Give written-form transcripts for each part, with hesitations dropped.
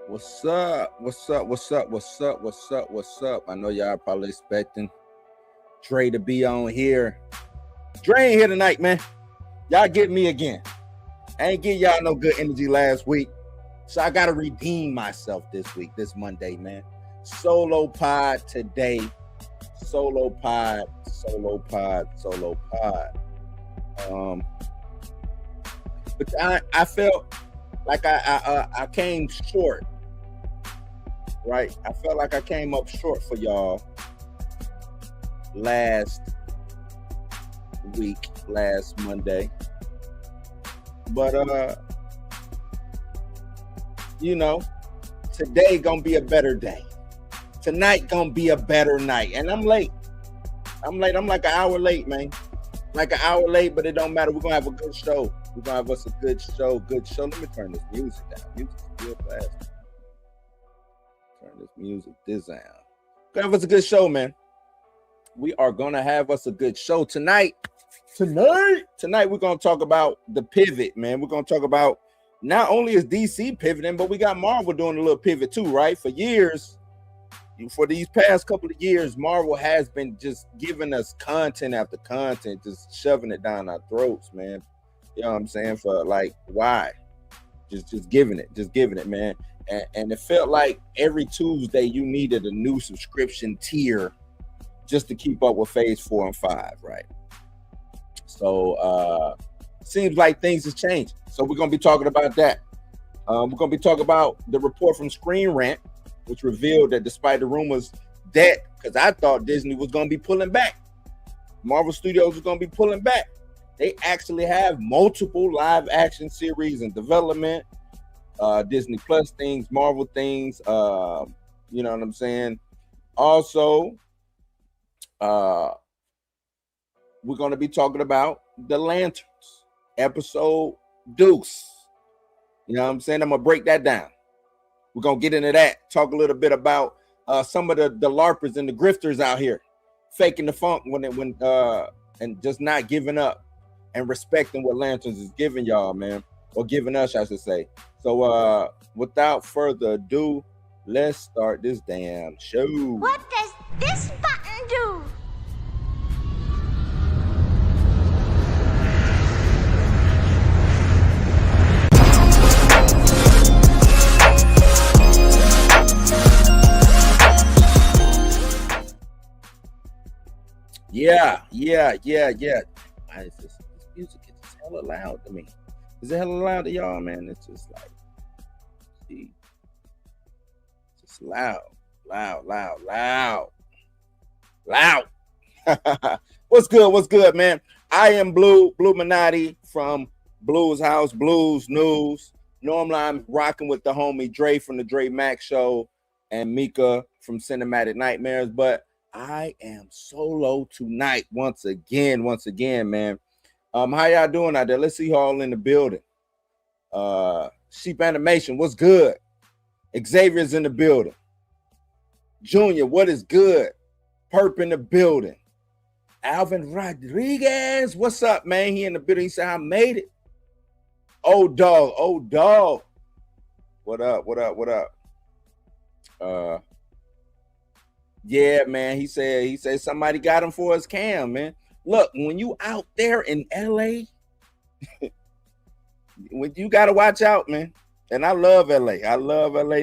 What's up? What's up? What's up? What's up? What's up? What's up? I know y'all probably expecting Dre to be on here. Dre ain't here tonight, man. Y'all get me again. I ain't give y'all no good energy last week. So I gotta redeem myself this week, this Monday, man. Solo pod today. Solo pod. But I felt like I came short. Right, I felt like I came up short for y'all last Monday, but today gonna be a better day. Tonight gonna be a better night, and I'm late. I'm like an hour late, man. Like an hour late, but it don't matter. We're gonna have a good show. We're gonna have us a good show. Let me turn this music down. Music's real fast. Turn this music down. Gonna have us a good show, man. We are gonna have us a good show tonight. Tonight we're gonna talk about the pivot, man. We're gonna talk about not only is DC pivoting, but we got Marvel doing a little pivot too, right? For these past couple of years, Marvel has been just giving us content after content, just shoving it down our throats, man. You know what I'm saying? For like, why? Just giving it, man. And it felt like every Tuesday you needed a new subscription tier just to keep up with phase 4 and 5, right? So seems like things have changed. So we're gonna be talking about that. We're gonna be talking about the report from Screen Rant, which revealed that despite the rumors that, because I thought Disney was gonna be pulling back, Marvel Studios was gonna be pulling back. They actually have multiple live action series in development. Disney Plus things, Marvel things, you know what I'm saying? Also, we're going to be talking about the Lanterns, episode Deuce. You know what I'm saying? I'm going to break that down. We're going to get into that, talk a little bit about some of the LARPers and the grifters out here, faking the funk and just not giving up and respecting what Lanterns is giving y'all, man. Or giving us, I should say. So without further ado, let's start this damn show. What does this button do? Yeah. This music is hella loud to me. Is it hella loud to y'all, man? It's just like, see, just loud. What's good, man? I am Blue Minotti from Blues House, Blues News. Normally I'm rocking with the homie Dre from the Dre Max Show and Mika from Cinematic Nightmares, but I am solo tonight once again, man. How y'all doing out there? Let's see y'all in the building. Sheep Animation, what's good? Xavier's in the building. Junior, what is good? Perp in the building. Alvin Rodriguez, what's up, man? He in the building. He said, I made it. Old dog. What up? Yeah, man. He said somebody got him for his cam, man. Look, when you out there in LA, you gotta watch out, man. And I love LA.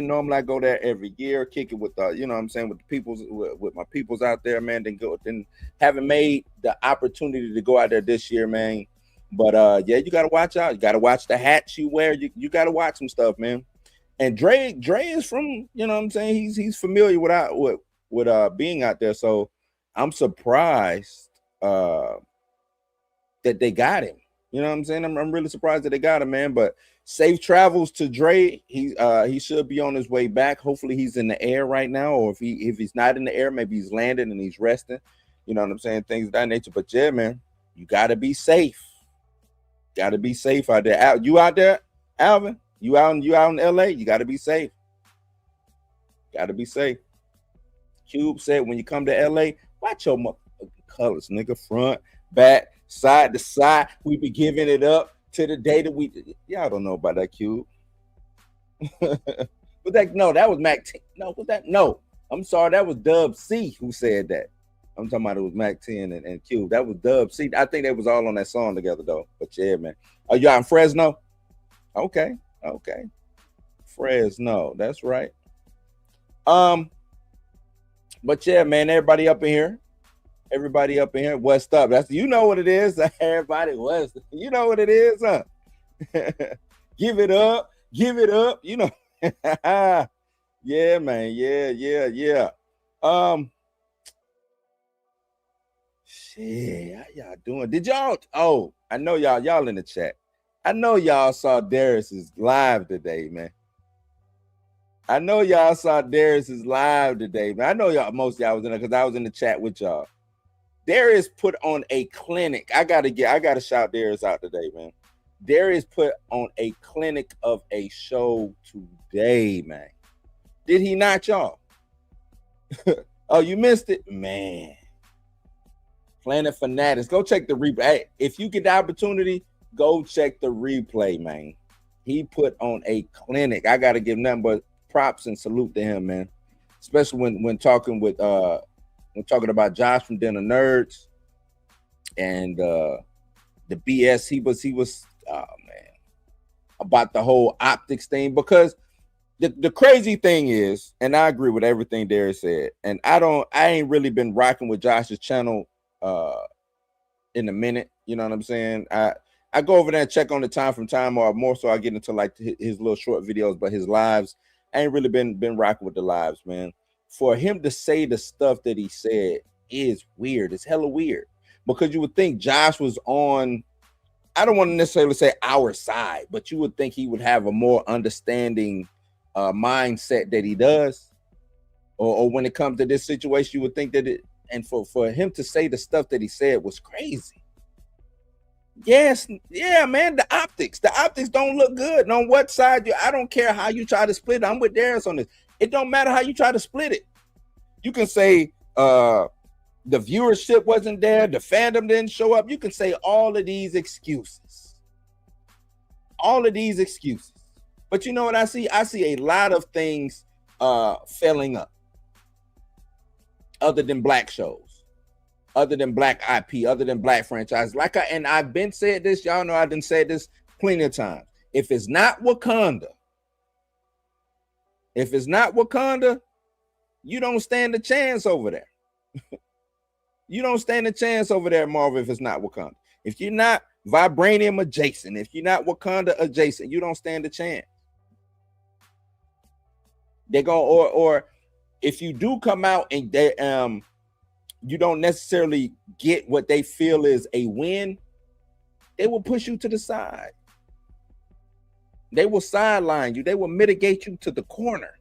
Normally I go there every year, kick it with you know what I'm saying, with the peoples, with my peoples out there, man. Then haven't made the opportunity to go out there this year, man. But yeah, you gotta watch out. You gotta watch the hats you wear. You gotta watch some stuff, man. And Dre is from, you know what I'm saying, he's familiar with being out there. So I'm surprised that they got him. You know what I'm saying? I'm really surprised that they got him, man. But safe travels to Dre. He should be on his way back. Hopefully he's in the air right now, or if he's not in the air, maybe he's landing and he's resting. You know what I'm saying? Things of that nature. But yeah, man, you gotta be safe. Gotta be safe out there. You out there, Alvin? You out in LA? You gotta be safe. Gotta be safe. Cube said, when you come to LA, watch your colors, nigga. Front, back, side to side. We be giving it up to the day that y'all don't know about that, Cube. Was that no? That was Mac 10. No, was that no? I'm sorry, that was Dub C who said that. I'm talking about it was Mac 10 and Cube. That was Dub C. I think they was all on that song together though. But yeah, man. Are you out in Fresno? Okay, okay. Fresno, that's right. But yeah, man, everybody up in here. Everybody up in here, what's up? That's you know what it is. Everybody what's you know what it is, huh? Give it up, you know. Yeah, man. Yeah. Shit, how y'all doing? Did y'all? Oh, I know y'all in the chat. I know y'all saw Darius's live today, man. I know y'all saw Darius's live today, man. I know y'all, most of y'all was in there because I was in the chat with y'all. Darius put on a clinic. I gotta shout Darius out today, man. Darius put on a clinic of a show today, man. Did he not, y'all? Oh, you missed it, man. Planet Fanatics. Go check the replay. Hey, if you get the opportunity, go check the replay, man. He put on a clinic. I gotta give nothing but props and salute to him, man. Especially when talking with when talking about Josh from Den of Nerds and the BS he was oh man about the whole optics thing, because the crazy thing is, and I agree with everything Darius said, and I ain't really been rocking with Josh's channel in a minute, you know what I'm saying? I go over there and check on the time from time, or more so I get into like his little short videos, but his lives, I ain't really been rocking with the lives, man. For him to say the stuff that he said is weird. It's hella weird, because you would think Josh was on, I don't want to necessarily say our side, but you would think he would have a more understanding mindset that he does, or when it comes to this situation, you would think that it, and for him to say the stuff that he said was crazy. Yes, yeah, man. The optics don't look good. And on what side I don't care how you try to split it. I'm with Darius on this. It don't matter how you try to split it. You can say the viewership wasn't there, the fandom didn't show up. You can say all of these excuses. But you know what I see? I see a lot of things failing up, other than black shows, other than black IP, other than black franchise. And I've been said this, y'all know I've been said this plenty of times. If it's not Wakanda, you don't stand a chance over there. You don't stand a chance over there, Marvel, if it's not Wakanda. If you're not vibranium adjacent, if you're not Wakanda adjacent, you don't stand a chance. They're going, or if you do come out and they you don't necessarily get what they feel is a win, they will push you to the side. They will sideline you. They will mitigate you to the corner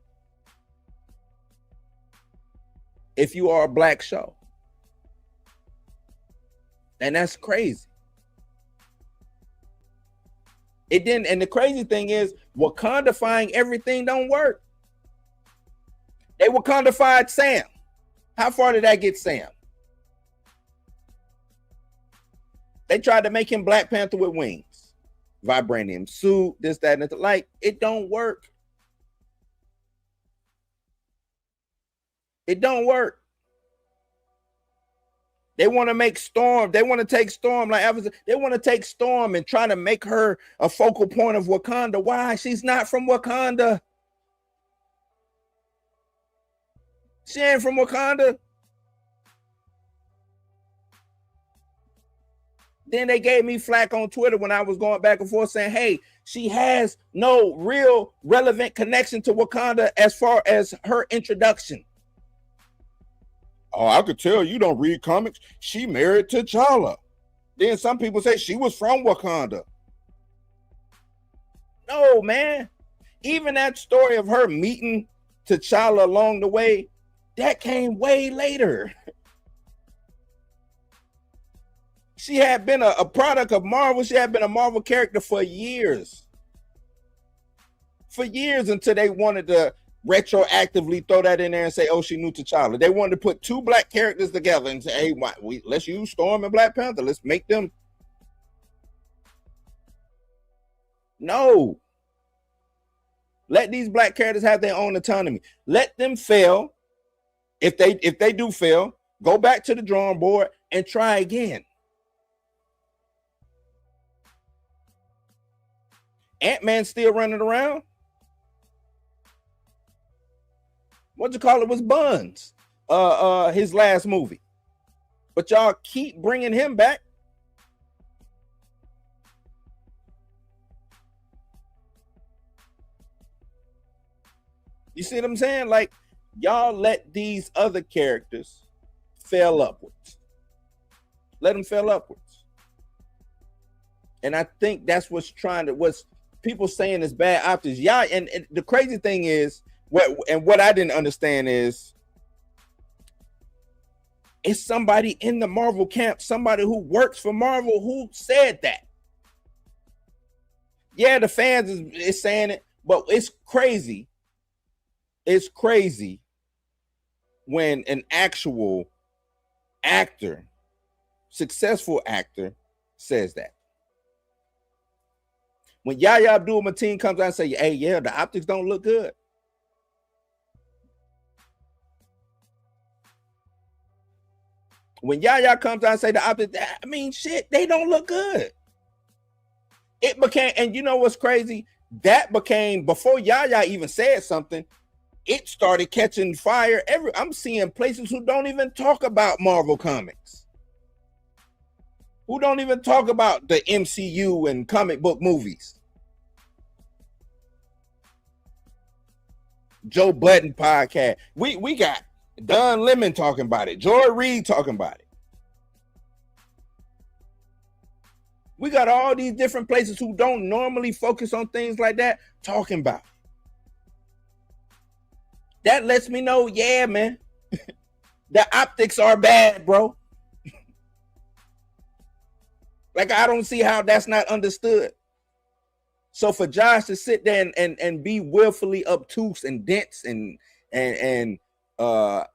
if you are a black show. And that's crazy. It didn't, and the crazy thing is, Wakandifying everything don't work. They Wakandified Sam. How far did that get Sam? They tried to make him Black Panther with wings, vibranium suit, this, that, and like, it don't work. It don't work. They want to make Storm. They want to take Storm like they want to take Storm and try to make her a focal point of Wakanda. Why? She's not from Wakanda. She ain't from Wakanda. Then they gave me flack on Twitter when I was going back and forth saying, hey, she has no real relevant connection to Wakanda as far as her introduction. Oh, I could tell you don't read comics. She married T'Challa. Then some people say she was from Wakanda. No, man. Even that story of her meeting T'Challa along the way, that came way later. She had been a product of Marvel. She had been a Marvel character for years. For years, until they wanted to retroactively throw that in there and say, oh, she knew T'Challa. They wanted to put two black characters together and say, hey, let's use Storm and Black Panther. Let's make them. No. Let these black characters have their own autonomy. Let them fail. If they do fail, go back to the drawing board and try again. Ant-Man still running around. What you call it was Buns. His last movie. But y'all keep bringing him back. You see what I'm saying? Like, y'all let these other characters fail upwards. Let them fail upwards. And I think that's what's people saying is bad optics. Yeah, and the crazy thing is, what I didn't understand is, it's somebody in the Marvel camp, somebody who works for Marvel, who said that. Yeah, the fans is saying it, but it's crazy. It's crazy when an actual actor, successful actor, says that. When Yahya Abdul-Mateen comes out and say, hey, yeah, the optics don't look good. When Yahya comes out and say the optics, I mean, shit, they don't look good. It became, and you know what's crazy? That became, before Yahya even said something, it started catching fire. I'm seeing places who don't even talk about Marvel Comics, who don't even talk about the MCU and comic book movies. Joe Budden podcast. We got Don Lemon talking about it. Joy Reid talking about it. We got all these different places who don't normally focus on things like that talking about it. That lets me know, yeah, man, the optics are bad, bro. Like, I don't see how that's not understood. So for Josh to sit there and be willfully obtuse and dense and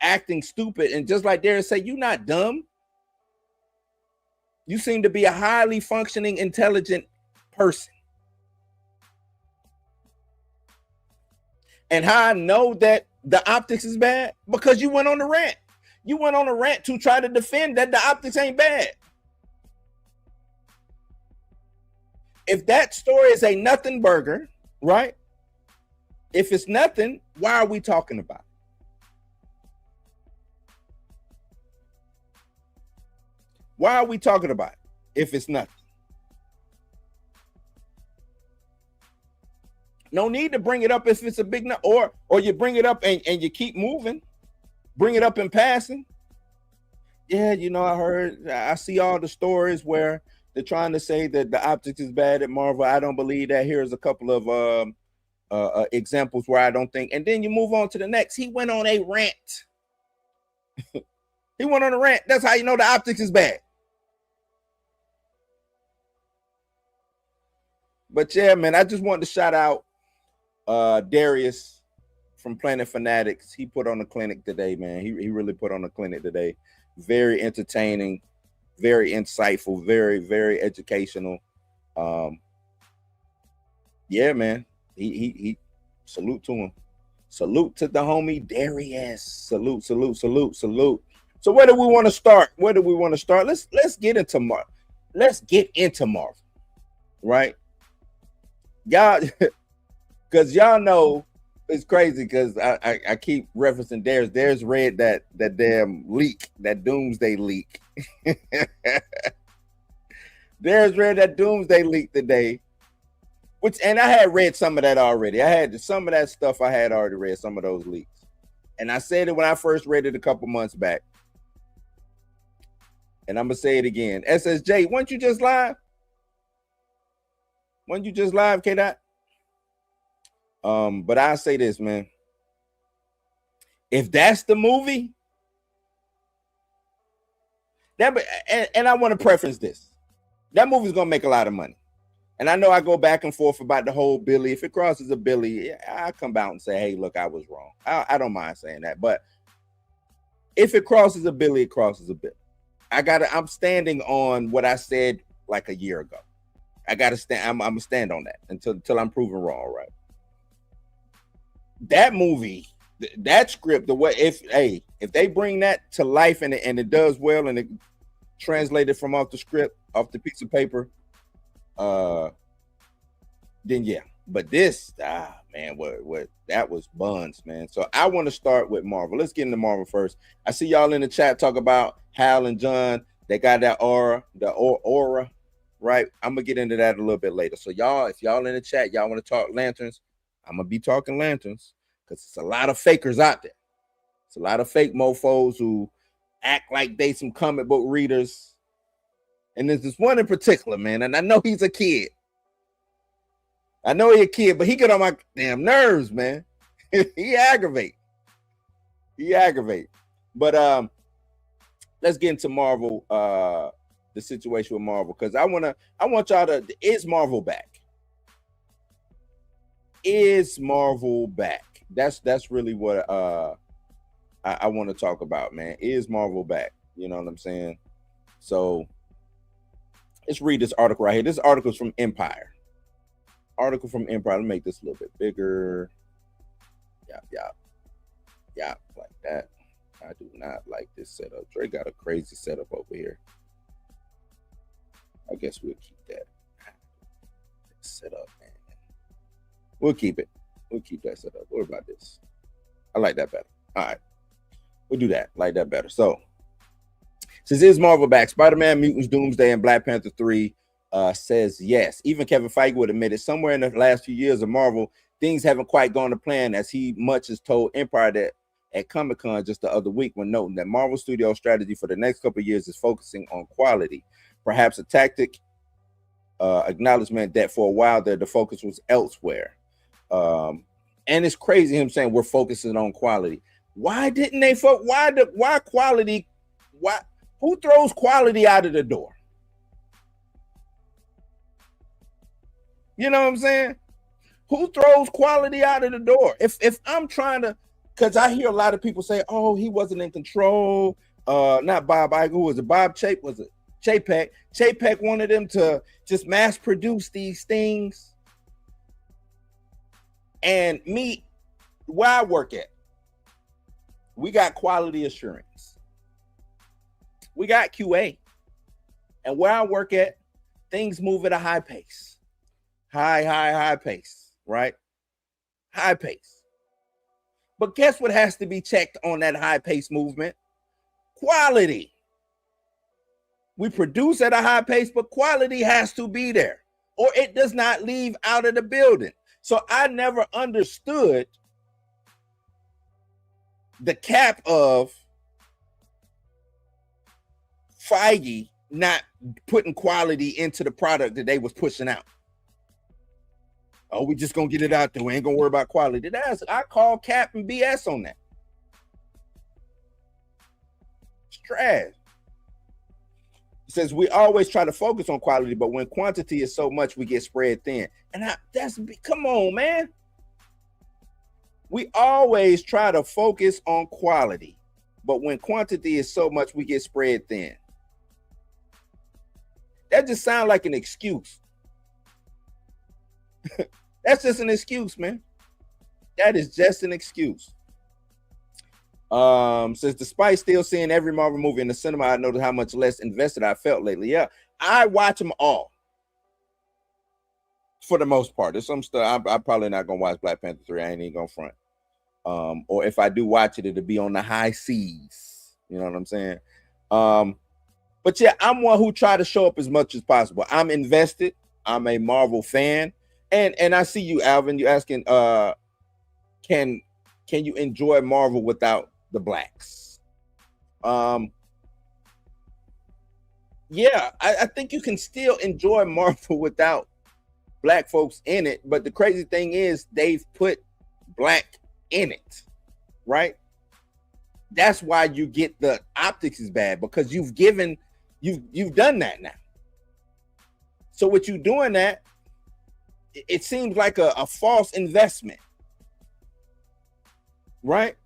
acting stupid, and just like Darius say, you're not dumb. You seem to be a highly functioning, intelligent person. And how I know that the optics is bad? Because you went on a rant. You went on a rant to try to defend that the optics ain't bad. If that story is a nothing burger, right? If it's nothing, why are we talking about it? Why are we talking about it if it's nothing? No need to bring it up if it's a big nut, or you bring it up and you keep moving. Bring it up in passing. Yeah, you know, I see all the stories where they're trying to say that the optics is bad at Marvel. I don't believe that. Here's a couple of examples where I don't think. And then you move on to the next. He went on a rant. He went on a rant. That's how you know the optics is bad. But yeah, man, I just wanted to shout out Darius from Planet Fanatics. He put on a clinic today, man. He really put on a clinic today. Very entertaining, very insightful, very, very educational. Yeah, man. He salute to him. Salute to the homie Darius. Salute. So where do we want to start? Let's get into Marvel. Let's get into Marvel, right? Y'all, because y'all know it's crazy because I keep referencing Darius. Darius read that damn leak, that Doomsday leak. Darius read that Doomsday leak today, and I had read some of that already. I had some of that stuff I had already read, some of those leaks. And I said it when I first read it a couple months back. And I'm going to say it again. SSJ, weren't you just live? When you just live, K-Dot? But I say this, man. If that's the movie, and I want to preference this. That movie's gonna make a lot of money. And I know I go back and forth about the whole Billy. If it crosses a Billy, I come out and say, hey, look, I was wrong. I don't mind saying that. But if it crosses a Billy, it crosses a Billy. I'm standing on what I said like a year ago. I gotta stand. I'm gonna stand on that until I'm proven wrong, right? that movie, that script, the way if they bring that to life and it does well and it translated from off the script, off the piece of paper, then yeah. But this, man, what that was buns, man. So I want to start with Marvel. Let's get into Marvel first. I see y'all in the chat talk about Hal and John. They got that aura, aura, right? I'm gonna get into that a little bit later. So y'all, if y'all in the chat, y'all want to talk lanterns, I'm gonna be talking lanterns because it's a lot of fakers out there. It's a lot of fake mofos who act like they some comic book readers. And there's this one in particular, man, and I know he's a kid. I know he's a kid, but he get on my damn nerves, man. He aggravate. But let's get into Marvel, the situation with Marvel, because I want y'all to, is Marvel back? Is Marvel back? That's really what I want to talk about, man. Is Marvel back? You know what I'm saying? So let's read this article right here. This article is from Empire. Let me make this a little bit bigger. Yeah, like that. I do not like this setup. Dre got a crazy setup over here. I guess we'll keep that setup, man. We'll keep it. We'll keep that setup. What about this? I like that better. All right. We'll do that. Like that better. So, since it's Marvel back, Spider-Man, Mutants, Doomsday, and Black Panther 3 says yes. Even Kevin Feige would admit it. Somewhere in the last few years of Marvel, things haven't quite gone to plan, as he much has told Empire that at Comic-Con just the other week, when noting that Marvel Studios' strategy for the next couple of years is focusing on quality. Perhaps a tactic, acknowledgement that for a while there, the focus was elsewhere. And it's crazy him saying we're focusing on quality. Why didn't they? Why quality? Why? Who throws quality out of the door? You know what I'm saying? Who throws quality out of the door? If I'm trying to, because I hear a lot of people say, "Oh, he wasn't in control." Not Bob Iger. Who was it? Bob Chapek was it? Chapek. Chapek wanted them to just mass produce these things. And me, where I work at, we got quality assurance. We got QA. And where I work at, things move at a high pace. High pace, right? High pace. But guess what has to be checked on that high pace movement? Quality. We produce at a high pace, but quality has to be there, or it does not leave out of the building. So I never understood the cap of Feige not putting quality into the product that they was pushing out. Oh, we just gonna get it out there. We ain't gonna worry about quality. I call cap and BS on that. It's trash. It says we always try to focus on quality, but when quantity is so much, we get spread thin. And come on, man. We always try to focus on quality, but when quantity is so much, we get spread thin. That just sounds like an excuse. That's just an excuse, man. That is just an excuse. Says despite still seeing every Marvel movie in the cinema, I noticed how much less invested I felt lately. Yeah, I watch them all for the most part. There's some stuff I'm probably not gonna watch Black Panther 3. I ain't even gonna front. Or if I do watch it, it'll be on the high seas. You know what I'm saying? But yeah, I'm one who try to show up as much as possible. I'm invested. I'm a Marvel fan. And I see you, Alvin. You asking, can you enjoy Marvel without the blacks? Yeah, I think you can still enjoy Marvel without black folks in it. But the crazy thing is they've put black in it, right? That's why you get the optics is bad, because you've done that now. So with you doing that, it seems like a false investment, right?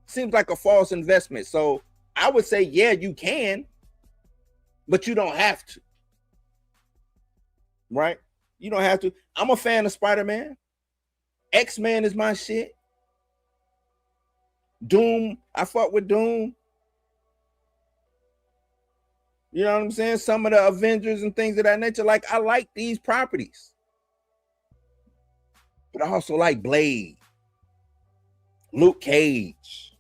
Seems like a false investment. So I would say, yeah, you can, but you don't have to, right? You don't have to. I'm a fan of Spider-Man. X-Men is my shit. Doom, I fought with Doom. You know what I'm saying? Some of the Avengers and things of that nature. Like, I like these properties. But I also like Blade, Luke Cage,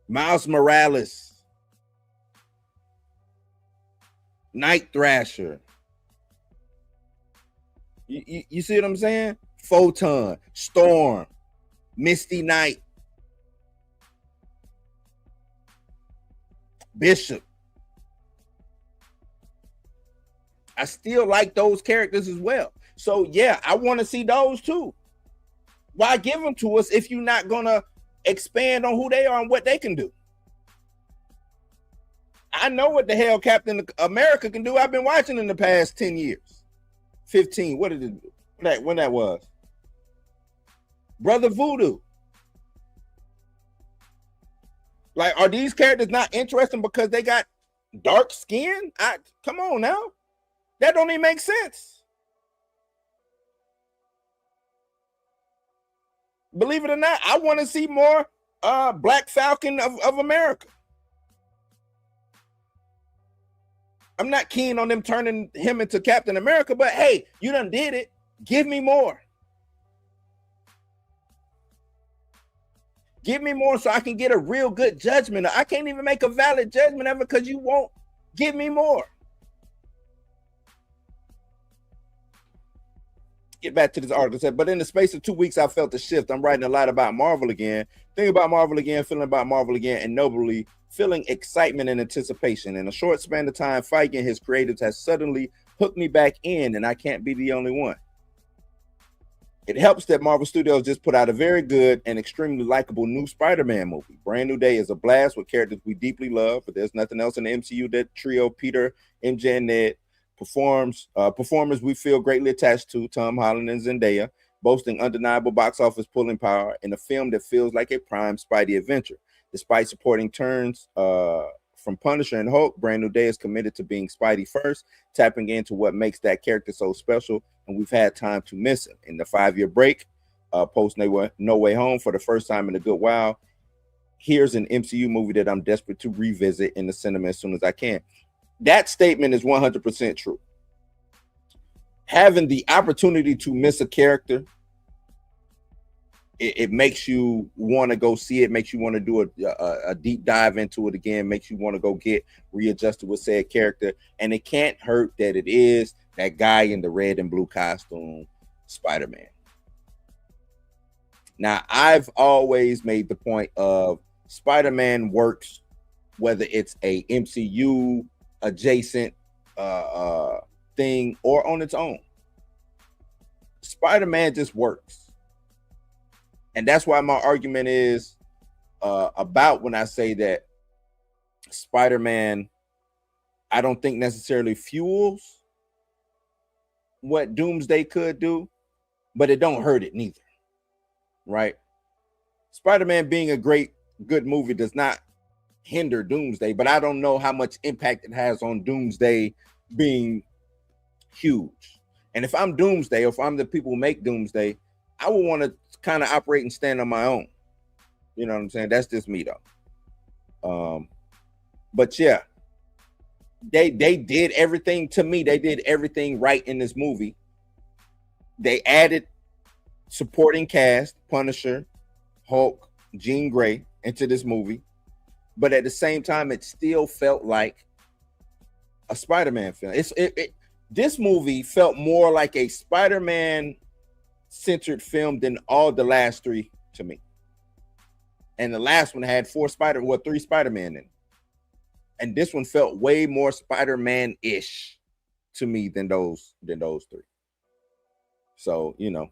Miles Morales, Night Thrasher. You see what I'm saying? Photon, Storm, Misty Knight, Bishop. I still like those characters as well. So yeah, I want to see those too. Why give them to us if you're not gonna expand on who they are and what they can do? I know what the hell Captain America can do. I've been watching in the past 10 years. 15. What did it do? When that was? Brother Voodoo. Like, are these characters not interesting because they got dark skin? Come on now. That don't even make sense. Believe it or not, I want to see more Black Falcon of America. I'm not keen on them turning him into Captain America, but hey, you done did it. Give me more. Give me more so I can get a real good judgment. I can't even make a valid judgment of it because you won't give me more. Get back to this article. But in the space of 2 weeks, I felt a shift. I'm writing a lot about Marvel again, thinking about Marvel again, feeling about Marvel again, and nobly feeling excitement and anticipation. In a short span of time, Feige and his creatives has suddenly hooked me back in, and I can't be the only one. It helps that Marvel Studios just put out a very good and extremely likable new Spider-Man movie. Brand New Day is a blast with characters we deeply love, but there's nothing else in the MCU that trio, Peter, MJ, and Ned, performers we feel greatly attached to, Tom Holland and Zendaya, boasting undeniable box office pulling power in a film that feels like a prime Spidey adventure. Despite supporting turns from Punisher and Hulk, Brand New Day is committed to being Spidey first, tapping into what makes that character so special, and we've had time to miss him. In the 5-year break, post No Way Home, for the first time in a good while, here's an MCU movie that I'm desperate to revisit in the cinema as soon as I can. That statement is 100% true. Having the opportunity to miss a character, it makes you want to go see it, makes you want to do a deep dive into it again, makes you want to go get readjusted with said character. And it can't hurt that it is that guy in the red and blue costume, Spider-Man. Now, I've always made the point of Spider-Man works, whether it's a MCU adjacent thing or on its own. Spider-Man just works. And that's why my argument is about when I say that Spider-Man, I don't think necessarily fuels what Doomsday could do, but it don't hurt it neither, right? Spider-Man being a good movie does not hinder Doomsday, but I don't know how much impact it has on Doomsday being huge. And if I'm Doomsday, or if I'm the people who make Doomsday, I would want to kind of operate and stand on my own. You know what I'm saying? That's just me though. But yeah, they did everything to me. They did everything right in this movie. They added supporting cast, Punisher, Hulk, Jean Grey into this movie. But at the same time, it still felt like a Spider-Man film. This movie felt more like a Spider-Man centered film than all the last three to me. And the last one had 3 Spider-Man in. And this one felt way more Spider-Man-ish to me than those 3. So, you know,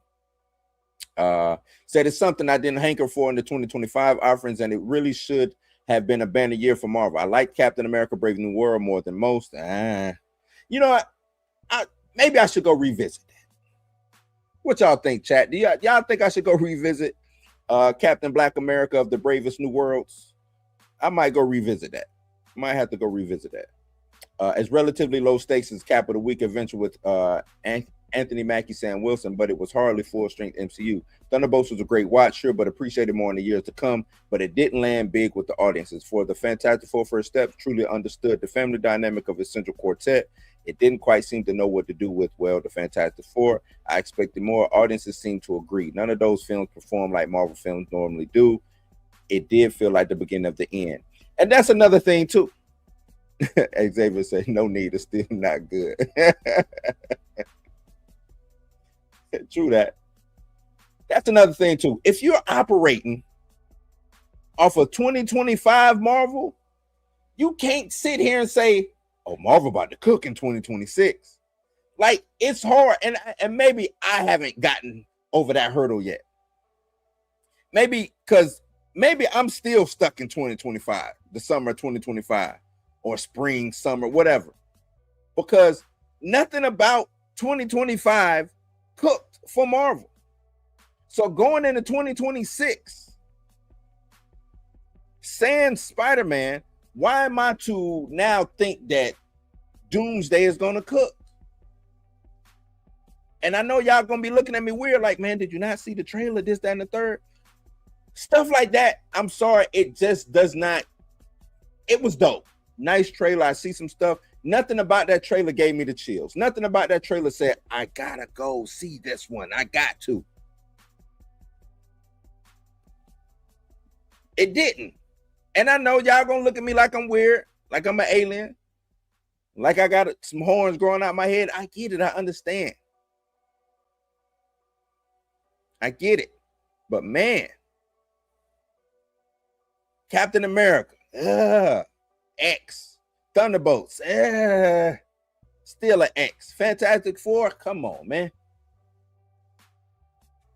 said it's something I didn't hanker for in the 2025 offerings, and it really should have been a banner year for Marvel. I like Captain America: Brave New World more than most. You know, maybe I should go revisit that. What y'all think, chat? Do y'all think I should go revisit Captain Black America of the Bravest New Worlds? I might go revisit that. Might have to go revisit that. As relatively low stakes as Cap of the Week adventure with Anthony Mackie, Sam Wilson, but it was hardly full-strength MCU. Thunderbolts was a great watch, sure, but appreciated more in the years to come, but it didn't land big with the audiences. For the Fantastic Four First Steps truly understood the family dynamic of its central quartet. It didn't quite seem to know what to do with, well, the Fantastic Four. I expected more. Audiences seem to agree. None of those films perform like Marvel films normally do. It did feel like the beginning of the end. And that's another thing, too. Xavier said, no need, it's still not good. True that. That's another thing, too. If you're operating off of 2025 Marvel, you can't sit here and say, oh, Marvel about to cook in 2026. Like, it's hard. And maybe I haven't gotten over that hurdle yet. Maybe because maybe I'm still stuck in 2025, the summer of 2025, or spring, summer, whatever. Because nothing about 2025 cooked for Marvel. So going into 2026, saying Spider-Man, why am I to now think that Doomsday is going to cook? And I know y'all going to be looking at me weird, like, man, did you not see the trailer, this, that, and the third? Stuff like that, I'm sorry, it just does not. It was dope. Nice trailer. I see some stuff. Nothing about that trailer gave me the chills. Nothing about that trailer said, I gotta go see this one. I got to. It didn't. And I know y'all gonna look at me like I'm weird, like I'm an alien, like I got some horns growing out my head. I get it. I understand. I get it. But man, Captain America, X, Thunderbolts, still an X. Fantastic Four, come on, man.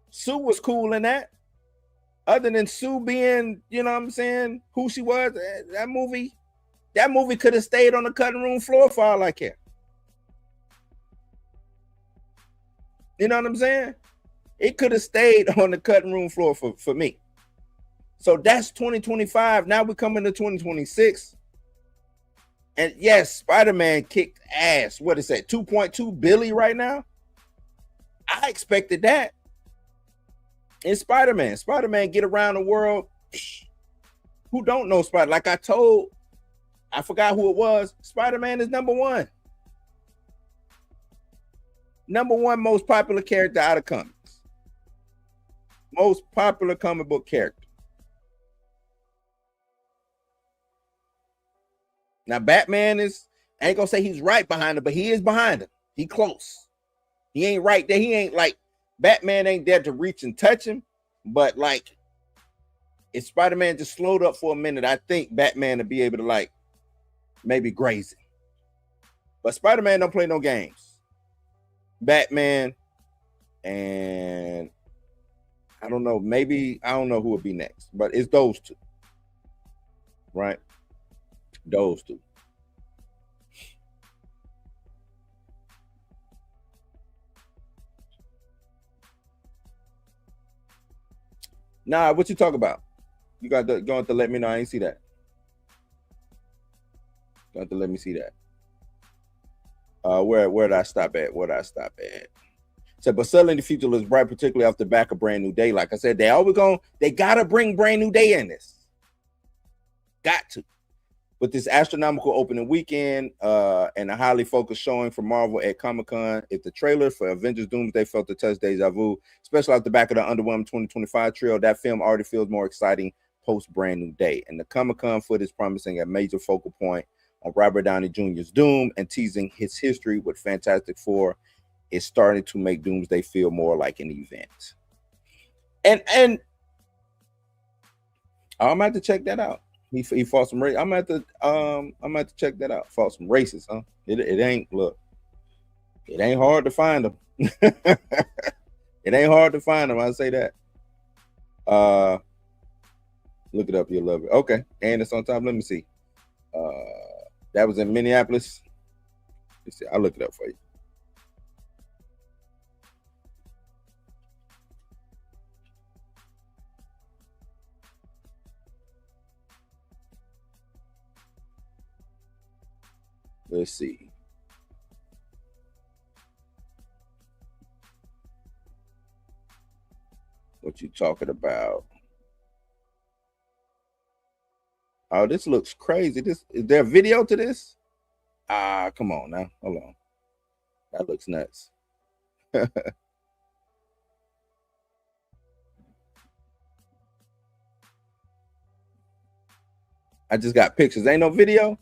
Sue was cool in that. Other than Sue being, you know what I'm saying, who she was, that movie could have stayed on the cutting room floor for all I care. You know what I'm saying? It could have stayed on the cutting room floor for me. So that's 2025. Now we're coming to 2026. And yes, Spider-Man kicked ass. What is that? 2.2 billion right now? I expected that. In Spider-Man. Spider-Man get around the world. Who don't know Spider? Like I forgot who it was. Spider-Man is number one. Number one most popular character out of comics. Most popular comic book character. Now, Batman is, I ain't gonna say he's right behind him, but he is behind him. He close. He ain't right there. He ain't like, Batman ain't there to reach and touch him. But like, if Spider-Man just slowed up for a minute, I think Batman would be able to like, maybe graze him. But Spider-Man don't play no games. Batman and I don't know, maybe, I don't know who would be next, but it's those two. Right? Those two. Nah, what you talk about? You got to going to let me know. I ain't see that. Going to let me see that. Where did I stop at? So, but suddenly the future looks bright, particularly off the back of Brand New Day. Like I said, they gotta bring Brand New Day in this. Got to. With this astronomical opening weekend and a highly focused showing for Marvel at Comic-Con, if the trailer for Avengers Doomsday felt the touch deja vu, especially off the back of the underwhelming 2025 trio, that film already feels more exciting post Brand New Day. And the Comic-Con footage promising a major focal point on Robert Downey Jr.'s Doom and teasing his history with Fantastic Four is starting to make Doomsday feel more like an event. And I'm gonna have to check that out. He fought some race. I'm gonna have to check that out. Fought some races, huh? It ain't hard to find them. It ain't hard to find them. I say that. Look it up, you'll love it. Okay, and it's on time. Let me see. That was in Minneapolis. Let's see. I'll look it up for you. Let's see. What you talking about? Oh, this looks crazy. This is there a video to this? Ah, come on now. Hold on. That looks nuts. I just got pictures. Ain't no video?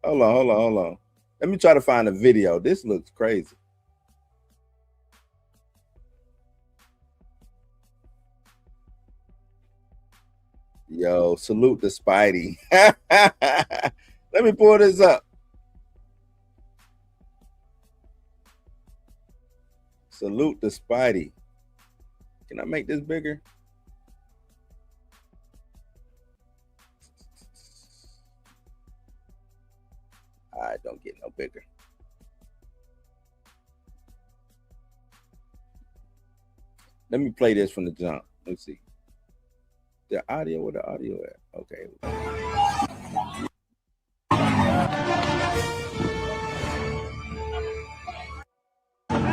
Hold on. Let me try to find a video. This looks crazy. Yo, salute to Spidey. Let me pull this up. Salute to Spidey. Can I make this bigger? I don't get no bigger. Let me play this from the jump. Let's see. The audio, where the audio at? Okay.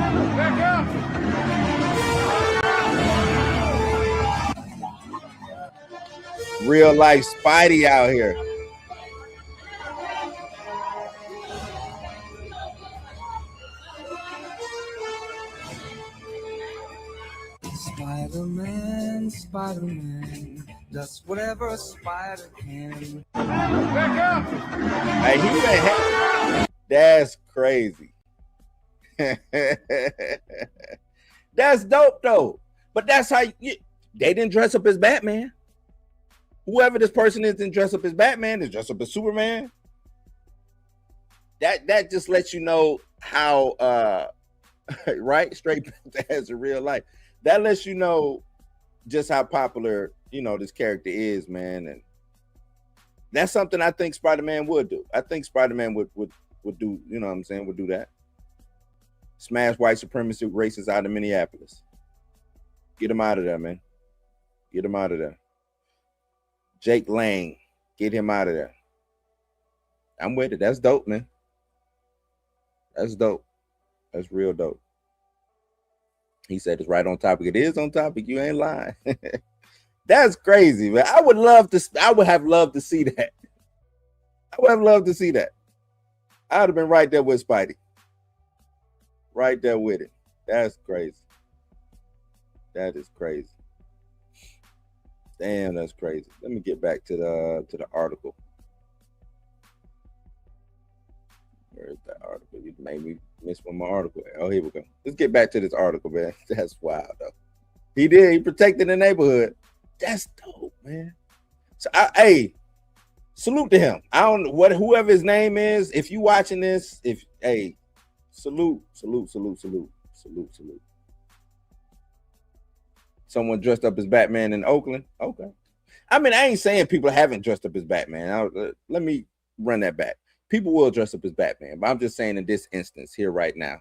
Back up. Real life Spidey out here. Spider-Man does whatever a spider can. Back up! Hey, he went. That's crazy. That's dope though. But that's how they didn't dress up as Batman. Whoever this person is didn't dress up as Batman, they dress up as Superman. That just lets you know how right, straight as in real life. That lets you know just how popular, this character is, man. And that's something I think Spider-Man would do. I think Spider-Man would do, would do that. Smash white supremacy racists out of Minneapolis. Get them out of there, man. Get them out of there. Jake Lang, get him out of there. I'm with it. That's dope, man. That's dope. That's real dope. He said it's right on topic. It is on topic. You ain't lying. That's crazy, man. I would have loved to see that. I would have loved to see that. I would have been right there with Spidey. Right there with it. That's crazy. That is crazy. Damn, that's crazy. Let me get back to the article. Where is that article? You made me miss one more article. Oh, here we go. Let's get back to this article, man. That's wild, though. He did. He protected the neighborhood. That's dope, man. So, hey, salute to him. I don't know whoever his name is. If you watching this, salute. Someone dressed up as Batman in Oakland. Okay. I mean, I ain't saying people haven't dressed up as Batman. Let me run that back. People will dress up as Batman, but I'm just saying in this instance here right now,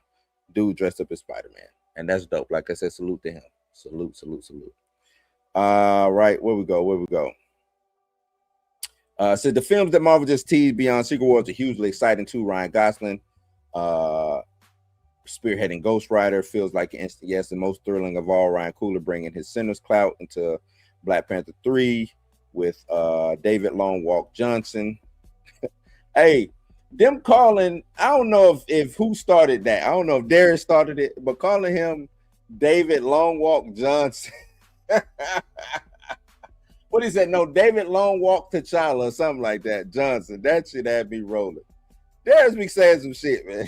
dude dressed up as Spider-Man. And that's dope. Like I said, salute to him. Salute. Right, where we go. So the films that Marvel just teased beyond Secret Wars are hugely exciting too. Ryan Gosling, spearheading Ghost Rider, feels like an instant yes. The most thrilling of all, Ryan Coogler bringing his Sinners clout into Black Panther 3 with David Long Walk Johnson. Hey, them calling, I don't know if who started that. I don't know if Darius started it, but calling him David Long Walk Johnson. What is that? No, David Long Walk T'Challa or something like that. Johnson. That shit had me rolling. Darius be saying some shit, man.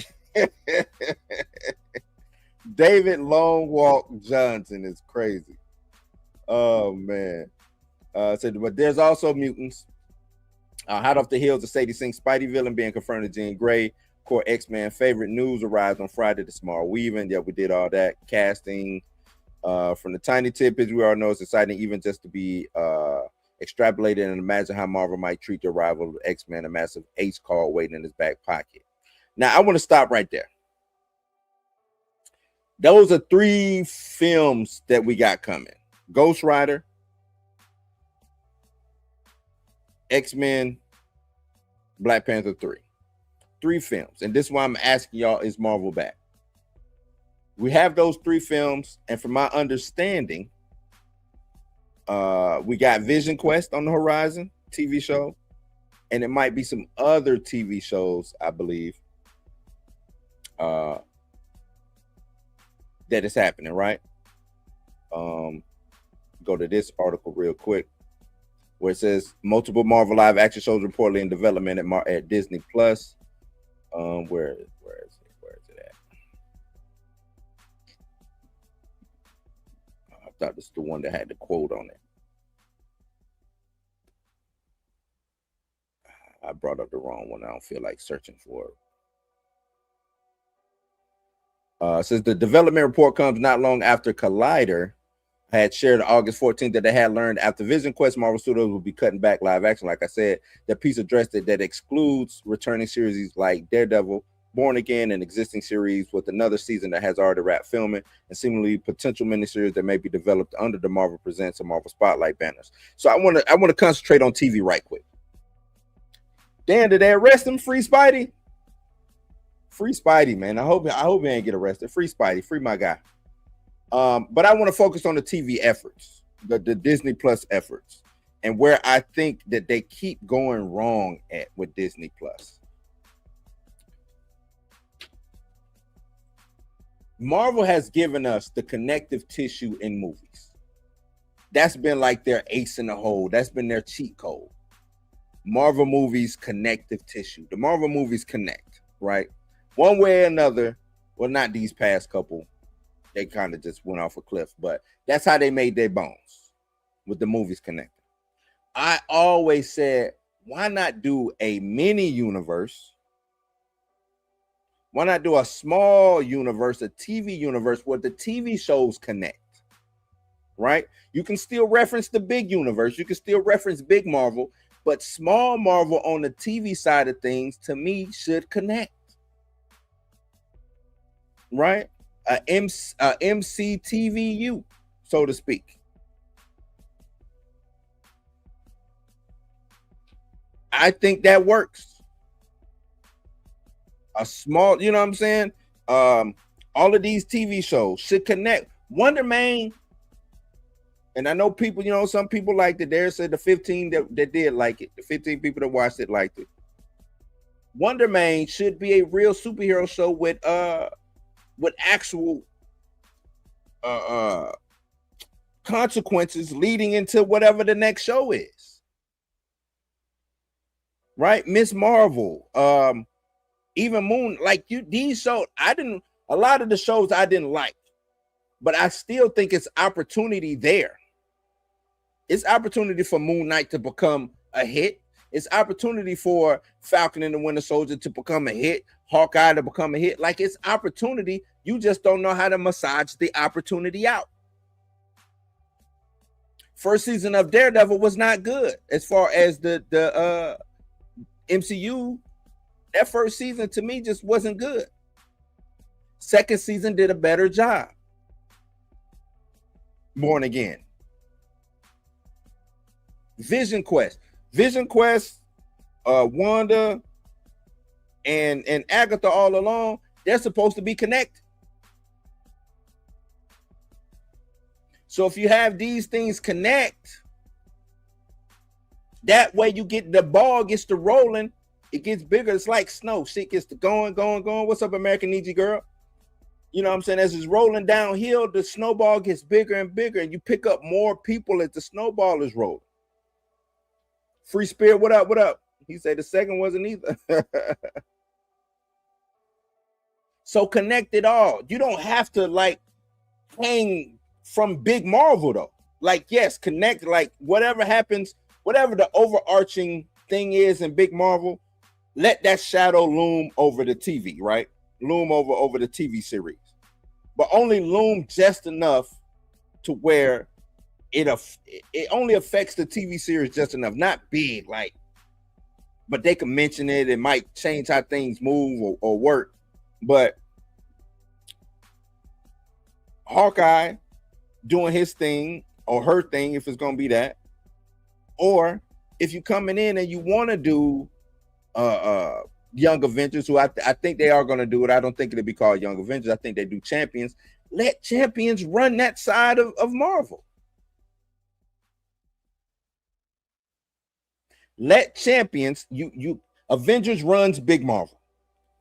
David Long Walk Johnson is crazy. Oh man. But there's also mutants. Hot off the heels of Sadie Sink's Spidey villain being confirmed as Jean Grey, core X-Men favorite news arrived on Friday to Samara Weaving. Yeah, we did all that casting. From the tiny tidbits, we all know it's exciting, even just to be extrapolated and imagine how Marvel might treat the arrival of X-Men, a massive ace card waiting in his back pocket. Now, I want to stop right there. Those are 3 films that we got coming. Ghost Rider, X-Men, Black Panther 3. 3 films. And this is why I'm asking y'all, is Marvel back? We have those 3 films, and from my understanding, We got Vision Quest on the horizon, TV show, and it might be some other TV shows, I believe, that is happening, right? Go to this article real quick, where it says multiple Marvel live action shows reportedly in development at Disney Plus. Where is it at? I thought this was the one that had the quote on it. I brought up the wrong one. I don't feel like searching for it. Says the development report comes not long after Collider had shared August 14th that they had learned after Vision Quest, Marvel Studios will be cutting back live action. Like I said, the piece addressed it that excludes returning series like Daredevil, Born Again, and existing series with another season that has already wrapped filming, and seemingly potential miniseries that may be developed under the Marvel Presents and Marvel Spotlight banners. So I want to concentrate on TV right quick. Dan, did they arrest him? Free Spidey? Free Spidey, man. I hope he ain't get arrested. Free Spidey, free my guy. But I want to focus on the TV efforts, the Disney Plus efforts, and where I think that they keep going wrong at with Disney Plus. Marvel has given us the connective tissue in movies. That's been like their ace in the hole. That's been their cheat code. Marvel movies, connective tissue. The Marvel movies connect, right? One way or another. Well, not these past couple. They kind of just went off a cliff, but that's how they made their bones with the movies connected. I always said, why not do a mini universe? Why not do a small universe, a TV universe where the TV shows connect, right? You can still reference the big universe. You can still reference big Marvel, but small Marvel on the TV side of things, to me, should connect, right? MCTVU, so to speak. I think that works. A small, you know what I'm saying? All of these TV shows should connect. Wonder Man, and I know people, you know, some people liked it. There said the 15 that did like it. The 15 people that watched it liked it. Wonder Man should be a real superhero show with actual consequences leading into whatever the next show is, right? Miss Marvel, even Moon, like these shows, a lot of the shows I didn't like, but I still think it's opportunity there. It's opportunity for Moon Knight to become a hit. It's opportunity for Falcon and the Winter Soldier to become a hit, Hawkeye to become a hit. Like, it's opportunity. You just don't know how to massage the opportunity out. First season of Daredevil was not good as far as the MCU. That first season to me just wasn't good. Second season did a better job. Born Again. Vision Quest, Wanda and Agatha all along, they're supposed to be connected. So if you have these things connect, that way you get the ball gets to rolling, it gets bigger. It's like snow. Shit gets to going. What's up, American Ninja Girl? You know what I'm saying? As it's rolling downhill, the snowball gets bigger and bigger, and you pick up more people as the snowball is rolling. Free Spirit, what up? What up? He said the second wasn't either. So connect it all. You don't have to like hang from big Marvel though. Like, yes, connect, like whatever happens, whatever the overarching thing is in big Marvel, let that shadow loom over the TV, right? Loom over the TV series. But only loom just enough to where it only affects the TV series just enough, not big, like, but they can mention it. It might change how things move or work. But Hawkeye doing his thing or her thing, if it's going to be that, or if you coming in and you want to do Young Avengers, who I think they are going to do it. I don't think it'll be called Young Avengers. I think they do Champions. Let Champions run that side of Marvel. Let champions, Avengers runs Big Marvel.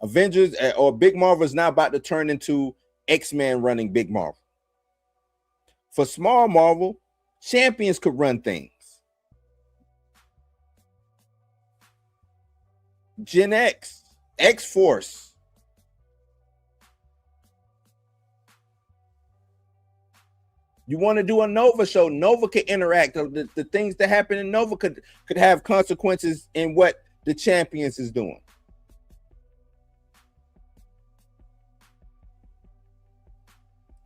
Avengers or Big Marvel is now about to turn into X-Men running Big Marvel. For small Marvel, champions could run things. Gen X, X-Force. You want to do a Nova show, Nova could interact. The things that happen in Nova could have consequences in what the champions is doing.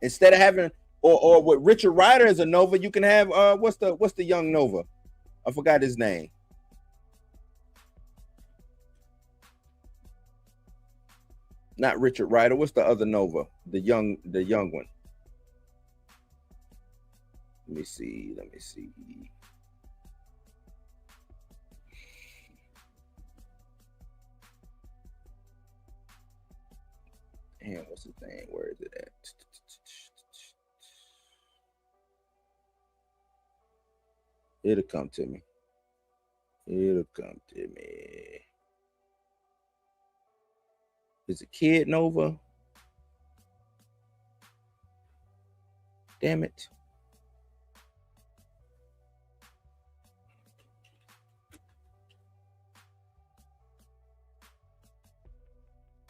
Instead of having or with Richard Rider as a Nova, you can have what's the young Nova? I forgot his name. Not Richard Rider. What's the other Nova? The young one. Let me see. Damn, what's the thing? Where is it at? It'll come to me. Is it Kid Nova? Damn it.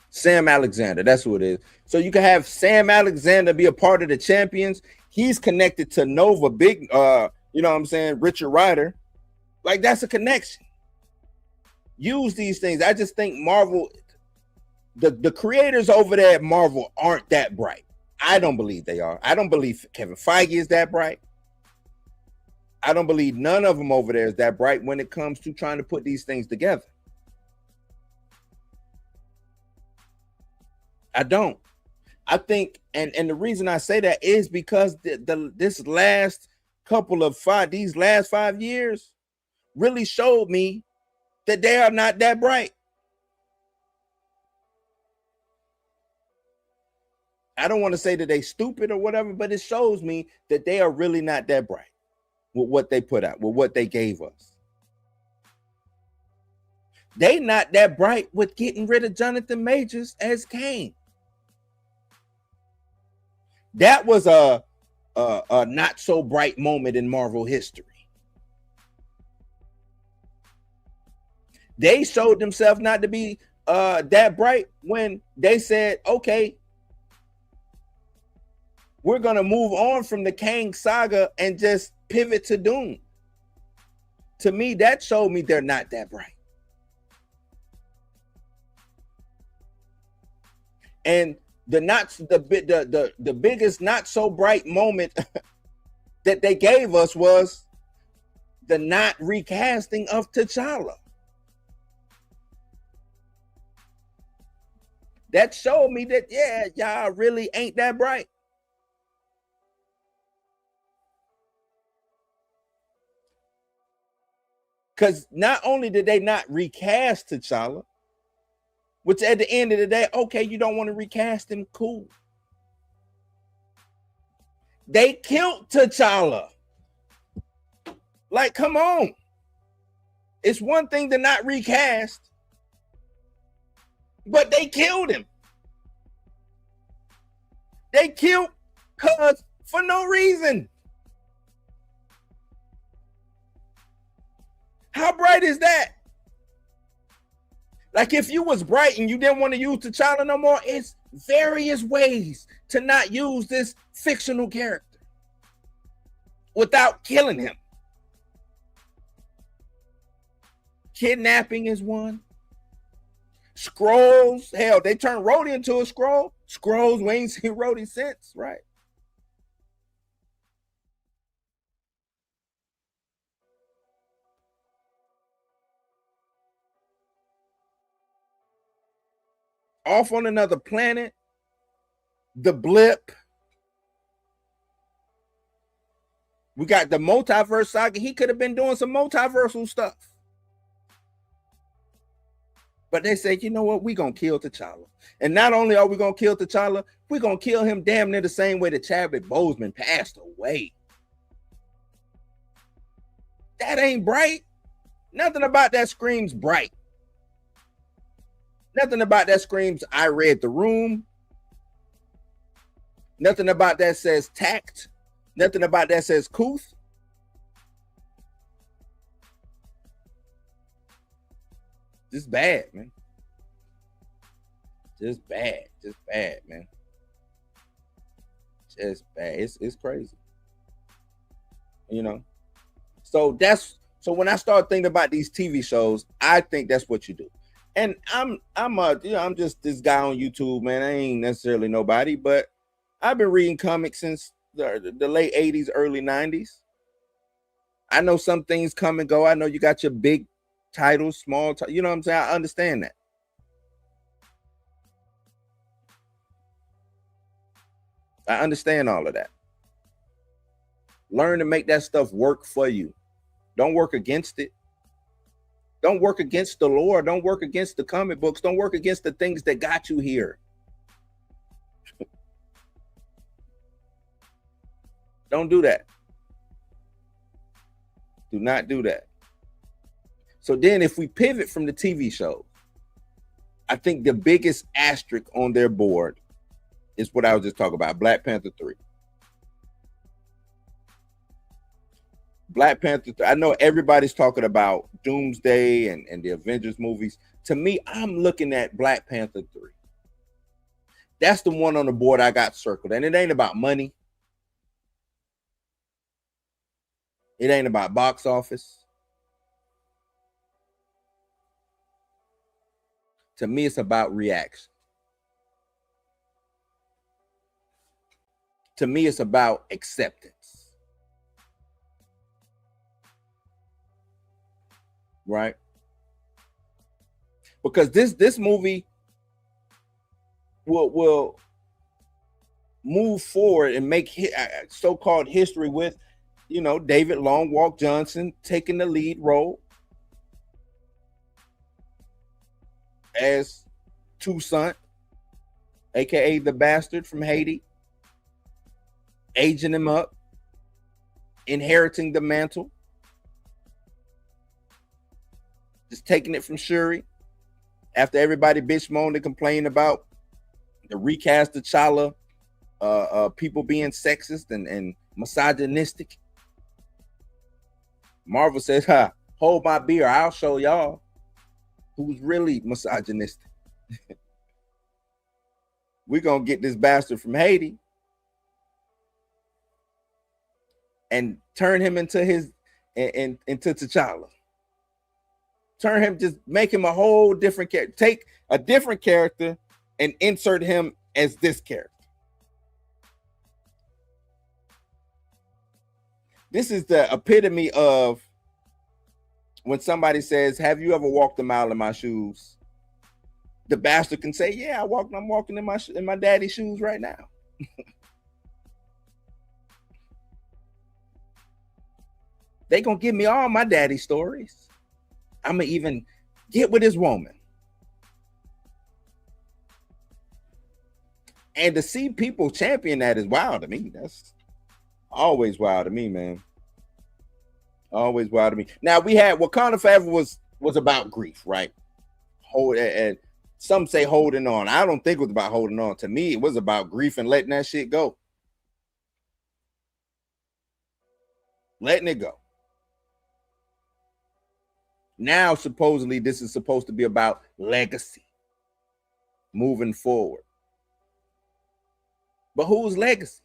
Sam Alexander, that's who it is. So you can have Sam Alexander be a part of the champions. He's connected to Nova, big, you know what I'm saying, Richard Rider. Like, that's a connection. Use these things. I just think Marvel, the creators over there at Marvel aren't that bright. I don't believe they are. I don't believe Kevin Feige is that bright. I don't believe none of them over there is that bright when it comes to trying to put these things together. I don't. I think, and the reason I say that is because this last couple of these last 5 years really showed me that they are not that bright. I don't want to say that they stupid or whatever, but it shows me that they are really not that bright with what they put out, with what they gave us. They not that bright with getting rid of Jonathan Majors as Kane. That was a not so bright moment in Marvel history. They showed themselves not to be that bright when they said, okay, we're going to move on from the Kang saga and just pivot to Doom. To me, that showed me they're not that bright. And the biggest not so bright moment that they gave us was the not recasting of T'Challa. That showed me that, yeah, y'all really ain't that bright. Because not only did they not recast T'Challa, which at the end of the day, okay, you don't want to recast him, cool. They killed T'Challa. Like, come on. It's one thing to not recast, but they killed him. They killed cuz for no reason. How bright is that? Like, if you was bright and you didn't want to use T'Challa no more, it's various ways to not use this fictional character without killing him. Kidnapping is one. Scrolls, hell, they turned Rhodey into a scroll. Scrolls, we ain't seen Rhodey since, right? Off on another planet, the blip. We got the Multiverse Saga. He could have been doing some multiversal stuff. But they said, you know what? We're going to kill T'Challa. And not only are we going to kill T'Challa, we're going to kill him damn near the same way that Chadwick Boseman passed away. That ain't bright. Nothing about that screams Bright. Nothing about that screams I Read the Room. Nothing about that says Tact. Nothing about that says Couth. Just bad, man. Just bad, man. Just bad. It's crazy. You know. So when I start thinking about these TV shows, I think that's what you do. And I'm just this guy on YouTube, man. I ain't necessarily nobody, but I've been reading comics since the late 80s, early 90s. I know some things come and go. I know you got your big titles, small, you know what I'm saying? I understand that. I understand all of that. Learn to make that stuff work for you. Don't work against it. Don't work against the lore. Don't work against the comic books. Don't work against the things that got you here. Don't do that. Do not do that. So then if we pivot from the TV show, I think the biggest asterisk on their board is what I was just talking about, Black Panther 3. Black Panther 3, I know everybody's talking about Doomsday and the Avengers movies. To me, I'm looking at Black Panther 3. That's the one on the board I got circled. And it ain't about money. It ain't about box office. To me, it's about reaction. To me, it's about acceptance. Right? Because this movie will move forward and make so-called history with, you know, David Long Walk Johnson taking the lead role as Toussaint, aka the bastard from Haiti, aging him up, inheriting the mantle, just taking it from Shuri after everybody bitch moaned and complained about the recast of T'Challa, people being sexist and misogynistic. Marvel says, hold my beer, I'll show y'all who's really misogynistic. We're gonna get this bastard from Haiti and turn him into into T'Challa. Turn him, just make him a whole different character. Take a different character and insert him as this character. This is the epitome of when somebody says, have you ever walked a mile in my shoes? The bastard can say, yeah, I'm walking in my daddy's shoes right now. They gonna give me all my daddy stories. I'm gonna even get with his woman. And to see people champion that is wild to me. That's always wild to me, man. Always wild to me. Now we had Wakanda Forever was about grief, right? And some say holding on. I don't think it was about holding on. To me, it was about grief and letting that shit go. Letting it go. Now, supposedly, this is supposed to be about legacy. Moving forward. But whose legacy?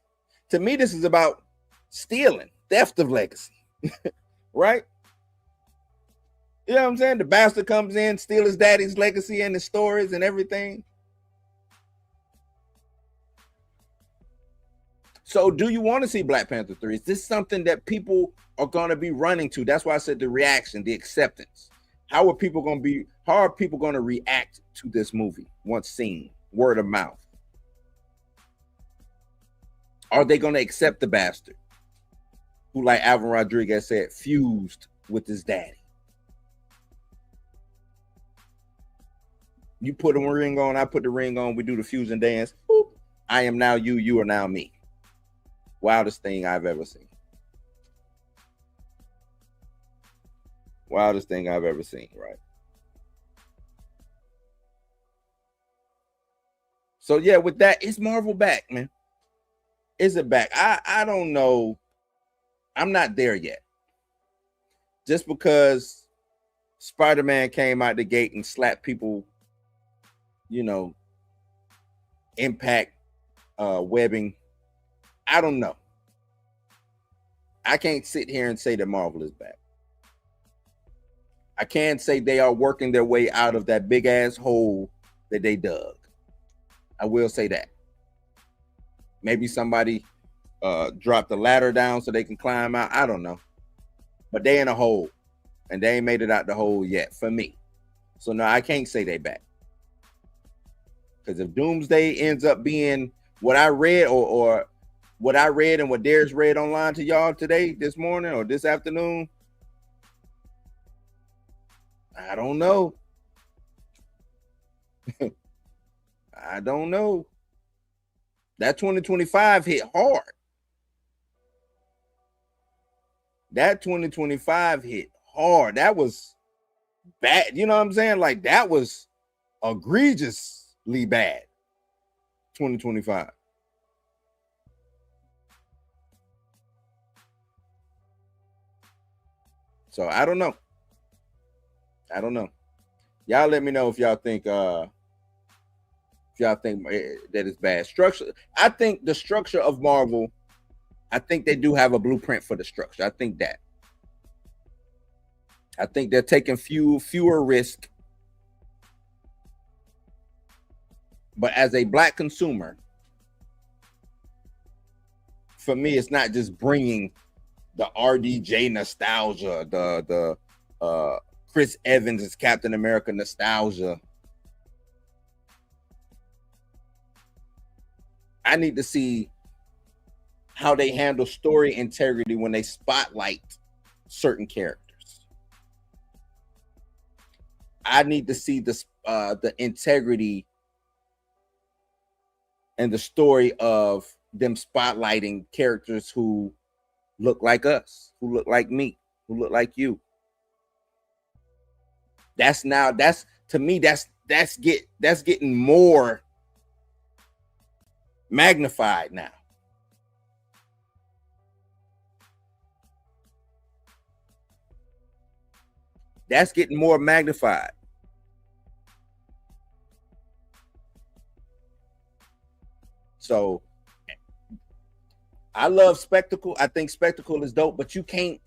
To me, this is about stealing, theft of legacy. Right? You know what I'm saying? The bastard comes in, steals his daddy's legacy and his stories and everything. So do you want to see Black Panther 3? Is this something that people are going to be running to? That's why I said the reaction, the acceptance. How are people going to react to this movie once seen? Word of mouth. Are they going to accept the bastard who, like Alvin Rodriguez said, fused with his daddy? You put a ring on, I put the ring on, we do the fusion dance. Boop. I am now you, you are now me. Wildest thing I've ever seen. Wildest thing I've ever seen, right? So yeah, with that, is Marvel back, man? Is it back? I don't know. I'm not there yet. Just because Spider-Man came out the gate and slapped people, you know, impact webbing. I don't know. I can't sit here and say that Marvel is back. I can't say they are working their way out of that big ass hole that they dug. I will say that. Maybe somebody dropped the ladder down so they can climb out. I don't know. But they in a hole. And they ain't made it out the hole yet for me. So no, I can't say they back. Because if Doomsday ends up being what I read or what I read and what Darius read online to y'all today, this morning or this afternoon, I don't know. I don't know. That 2025 hit hard. That 2025 hit hard. That was bad. You know what I'm saying? Like, that was egregiously bad. 2025. So I don't know. I don't know. Y'all let me know if y'all think that it's bad. Structure. I think the structure of Marvel, I think they do have a blueprint for the structure. I think that. I think they're taking fewer risks. But as a Black consumer, for me, it's not just bringing the RDJ nostalgia, the Chris Evans as Captain America nostalgia. I need to see how they handle story integrity when they spotlight certain characters. I need to see the integrity and the story of them spotlighting characters who look like us, who look like me, who look like you. That's to me, that's getting more magnified now. That's getting more magnified. So I love spectacle. I think spectacle is dope, but you can't,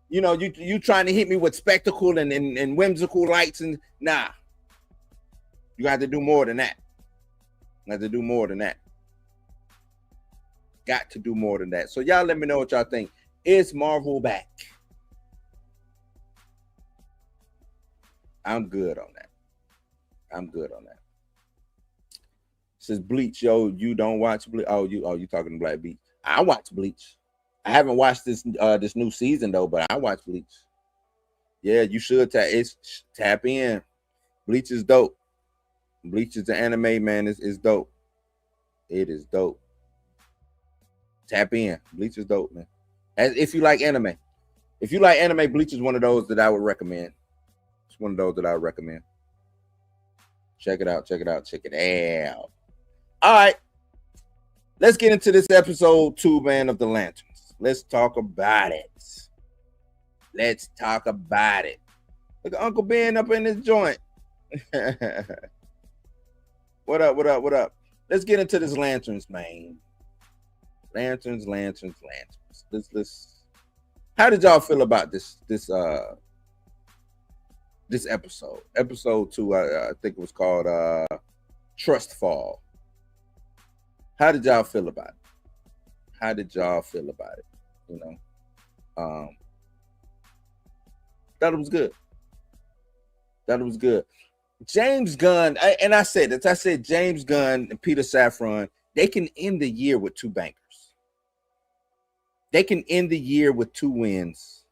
you trying to hit me with spectacle and whimsical lights and nah. You got to do more than that. You got to do more than that. Got to do more than that. So y'all let me know what y'all think. Is Marvel back? I'm good on that. I'm good on that. Says Bleach, yo, you don't watch Bleach? Oh, you talking to Black Beat? I watch Bleach. I haven't watched this new season though, but I watch Bleach. Yeah, you should tap in. Bleach is dope. Bleach is the anime, man. Is dope. It is dope. Tap in. Bleach is dope, man. If you like anime, Bleach is one of those that I would recommend. It's one of those that I would recommend. Check it out. Check it out. Check it out. All right. Let's get into this episode 2, man, of The Lanterns. Let's talk about it. Let's talk about it. Look at Uncle Ben up in this joint. What up? What up? What up? Let's get into this Lanterns, man. Lanterns. Let's. How did y'all feel about this episode? Episode 2, I think it was called Trust Fall. How did y'all feel about it? How did y'all feel about it? You know, thought it was good. Thought it was good. James Gunn, and I said this. I said James Gunn and Peter Safran, they can end the year with 2 bangers. They can end the year with 2 wins.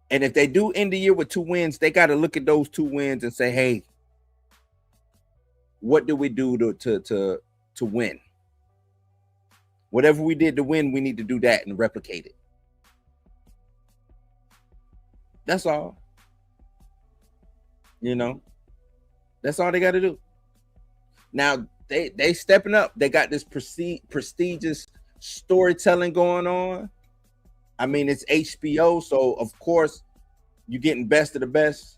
And if they do end the year with 2 wins, they got to look at those 2 wins and say, hey, what do we do to win? Whatever we did to win, we need to do that and replicate it. That's all. You know, that's all they got to do. Now they stepping up. They got this prestigious storytelling going on. I mean, it's HBO, so of course you're getting best of the best.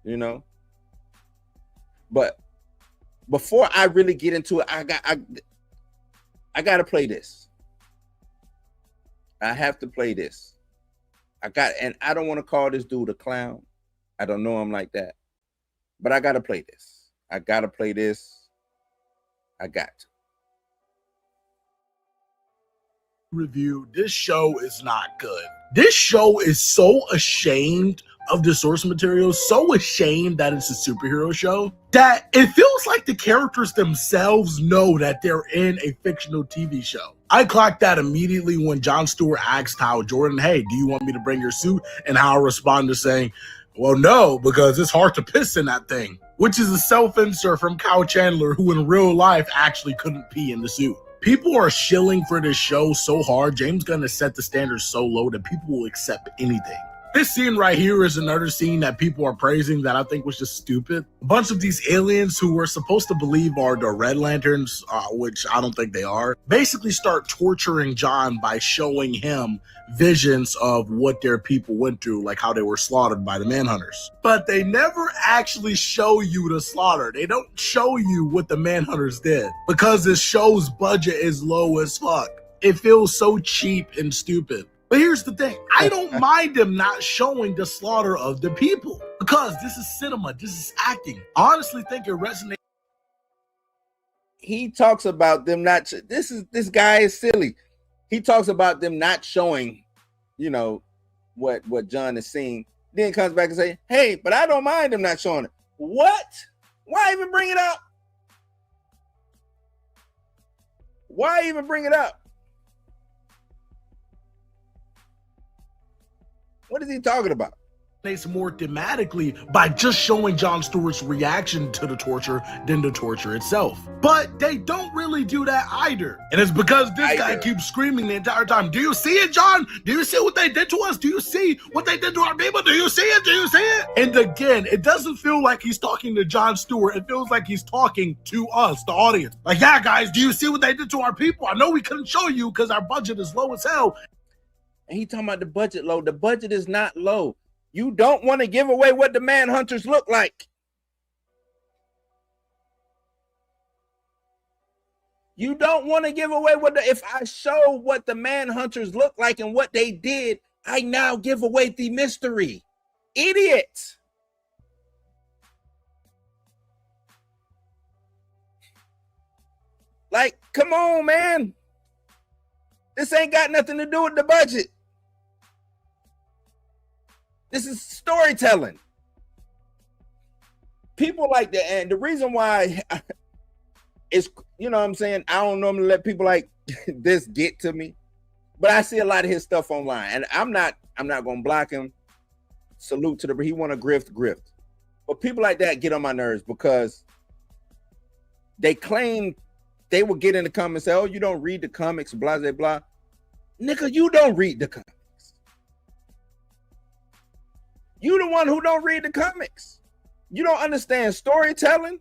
You know, but before I really get into it, I got to play this. I have to play this. And I don't want to call this dude a clown. I don't know him like that. But I got to play this. I got to play this. I got to. Review, this show is not good. This show is so ashamed of the source material, so ashamed that it's a superhero show, that it feels like the characters themselves know that they're in a fictional TV show. I clocked that immediately when John Stewart asked Hal Jordan, hey, do you want me to bring your suit? And Hal responded saying, well, no, because it's hard to piss in that thing, which is a self-insert from Kyle Chandler, who in real life actually couldn't pee in the suit. People are shilling for this show so hard. James Gunn has set the standards so low that people will accept anything. This scene right here is another scene that people are praising that I think was just stupid. A bunch of these aliens who we're supposed to believe are the Red Lanterns, which I don't think they are, basically start torturing John by showing him visions of what their people went through, like how they were slaughtered by the Manhunters. But they never actually show you the slaughter. They don't show you what the Manhunters did because this show's budget is low as fuck. It feels so cheap and stupid. But here's the thing, I don't mind them not showing the slaughter of the people because this is cinema, this is acting. I honestly think it resonates. He talks about them not, this guy is silly. He talks about them not showing, you know, what John is seeing. Then comes back and say, hey, but I don't mind them not showing it. What? Why even bring it up? Why even bring it up? What is he talking about? More thematically by just showing John Stewart's reaction to the torture than the torture itself. But they don't really do that either. And it's because this guy keeps screaming the entire time. Do you see it, John? Do you see what they did to us? Do you see what they did to our people? Do you see it? Do you see it? And again, it doesn't feel like he's talking to John Stewart. It feels like he's talking to us, the audience. Like, yeah, guys, do you see what they did to our people? I know we couldn't show you because our budget is low as hell. And he talking about the budget low. The budget is not low. You don't want to give away what the Manhunters look like. You don't want to give away if I show what the Manhunters look like and what they did, I now give away the mystery. Idiot. Like, come on, man. This ain't got nothing to do with the budget. This is storytelling. People like that, and the reason why is, you know what I'm saying, I don't normally let people like this get to me, but I see a lot of his stuff online, and I'm not gonna block him. Salute to he want to grift. But people like that get on my nerves because they claim they will get in the comments and say, oh, you don't read the comics, blah, blah, blah. Nigga, you don't read the comics. You the one who don't read the comics. You don't understand storytelling.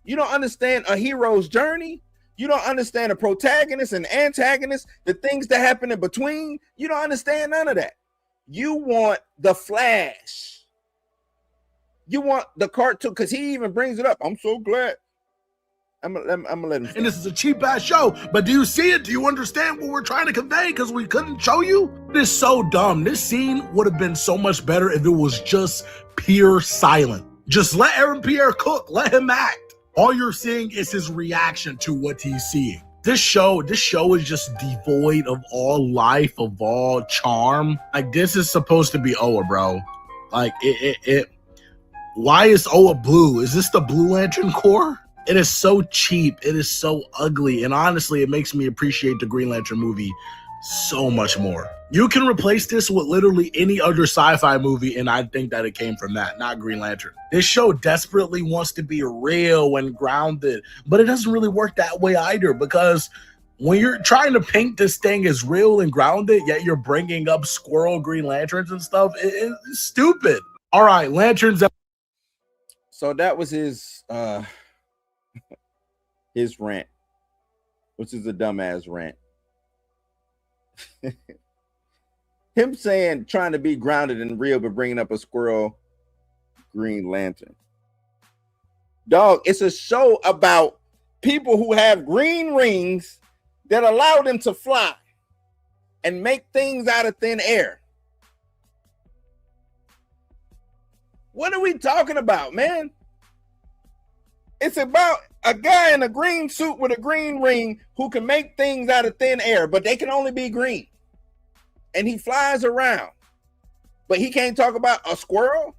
You don't understand a hero's journey. You don't understand a protagonist and antagonist, the things that happen in between. You don't understand none of that. You want the Flash. You want the cartoon, because he even brings it up. I'm so glad. I'm gonna let him. And this is a cheap ass show, but do you see it? Do you understand what we're trying to convey? Because we couldn't show you. This is so dumb. This scene would have been so much better if it was just pure silent. Just let Aaron Pierre cook. Let him act. All you're seeing is his reaction to what he's seeing. This show is just devoid of all life, of all charm. Like, this is supposed to be Oa, bro. Like, why is Oa blue? Is this the Blue Lantern Corps? It is so cheap. It is so ugly. And honestly, it makes me appreciate the Green Lantern movie so much more. You can replace this with literally any other sci-fi movie, and I think that it came from that, not Green Lantern. This show desperately wants to be real and grounded, but it doesn't really work that way either, because When you're trying to paint this thing as real and grounded, yet you're bringing up squirrel Green Lanterns and stuff, it's stupid. All right, Lanterns. So that was his rant, which is a dumbass rant. Him saying trying to be grounded and real, but bringing up a squirrel Green Lantern. Dog, it's a show about people who have green rings that allow them to fly and make things out of thin air. What are we talking about, man? It's about a guy in a green suit with a green ring who can make things out of thin air, but they can only be green. And he flies around. But he can't talk about a squirrel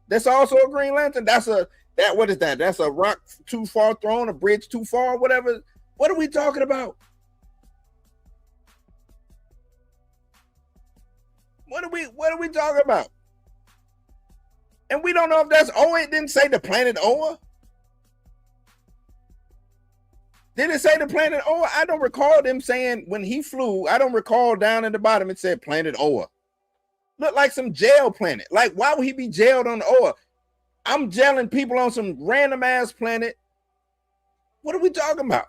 that's also a Green Lantern. What is that? That's a rock too far thrown, a bridge too far, whatever. What are we talking about? What are we talking about? And we don't know if that's Oa. It didn't say the planet Oa. Did it say the planet Oa? I don't recall them saying when he flew. I don't recall down at the bottom it said planet Oa. Looked like some jail planet. Like, why would he be jailed on Oa? I'm jailing people on some random ass planet. What are we talking about?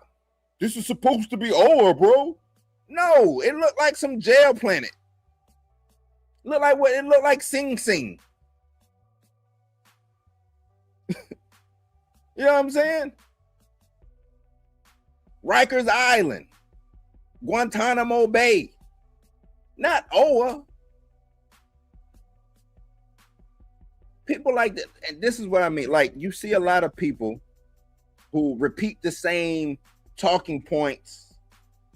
This is supposed to be Oa, bro. No, it looked like some jail planet. Looked like what? It looked like Sing Sing. You know what I'm saying? Rikers Island, Guantanamo Bay, not Oa. People like that, and this is what I mean. Like, you see a lot of people who repeat the same talking points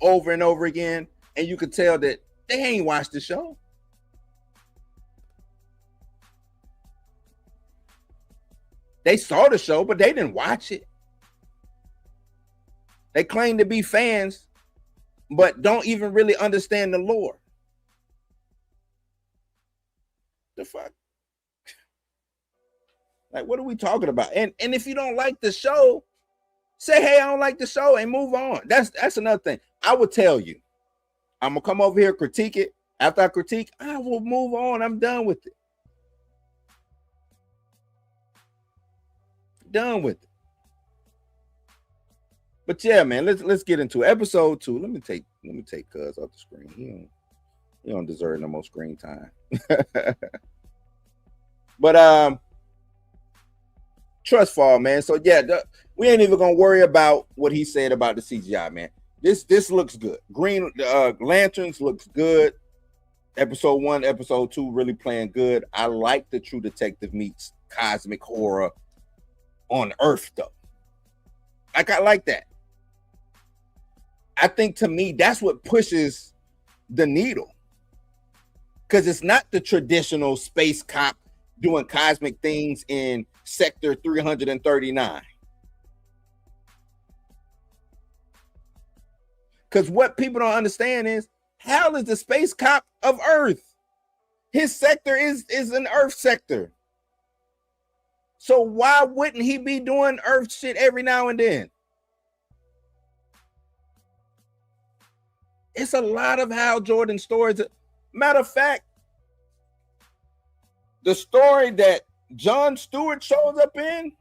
over and over again, and you could tell that they ain't watched the show. They saw the show, but they didn't watch it. They claim to be fans, but don't even really understand the lore. The fuck? Like, what are we talking about? And if you don't like the show, say, hey, I don't like the show and move on. That's another thing. I would tell you, I'm gonna come over here, critique it. After I critique, I will move on. I'm done with it. Done with it. But yeah, man, let's get into episode 2. Let me take Cuz off the screen. He don't deserve no more screen time. But trust fall, man. So yeah, we ain't even gonna worry about what he said about the CGI, man. This looks good. Green Lanterns looks good. Episode 1, episode 2 really playing good. I like the True Detective meets cosmic horror on Earth though. Like, I like that. I think, to me, that's what pushes the needle, because it's not the traditional space cop doing cosmic things in Sector 339. Because what people don't understand is, Hal is the space cop of Earth. His sector is an Earth sector. So why wouldn't he be doing Earth shit every now and then? It's a lot of Hal Jordan stories. Matter of fact, the story that John Stewart shows up in,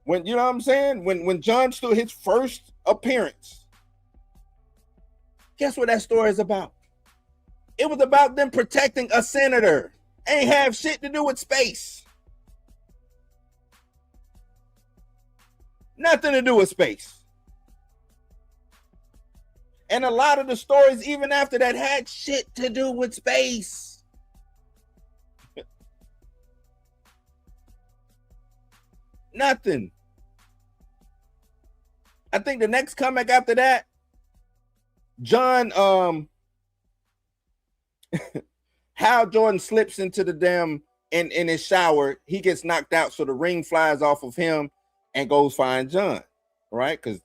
when, you know what I'm saying? When John Stewart, his first appearance, guess what that story is about? It was about them protecting a senator. Ain't have shit to do with space. Nothing to do with space. And a lot of the stories, even after that, had shit to do with space. Nothing. I think the next comic after that, John, Hal Jordan slips into the damn, in his shower. He gets knocked out, so the ring flies off of him and goes find John, right? Because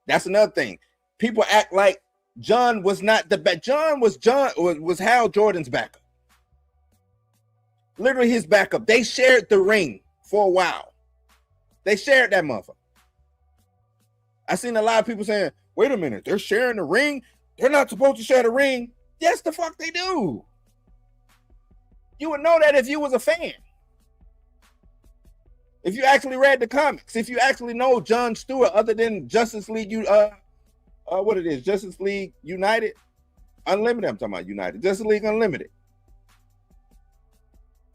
that's another thing. People act like John was not the best. John was Hal Jordan's backup. Literally his backup. They shared the ring for a while. They shared that motherfucker. I seen a lot of people saying, Wait a minute, they're sharing the ring? They're not supposed to share the ring. Yes, the fuck they do. You would know that if you was a fan. If you actually read the comics, if you actually know John Stewart, other than Justice League, what it is, Justice League United, Unlimited. I'm talking about United, Justice League Unlimited.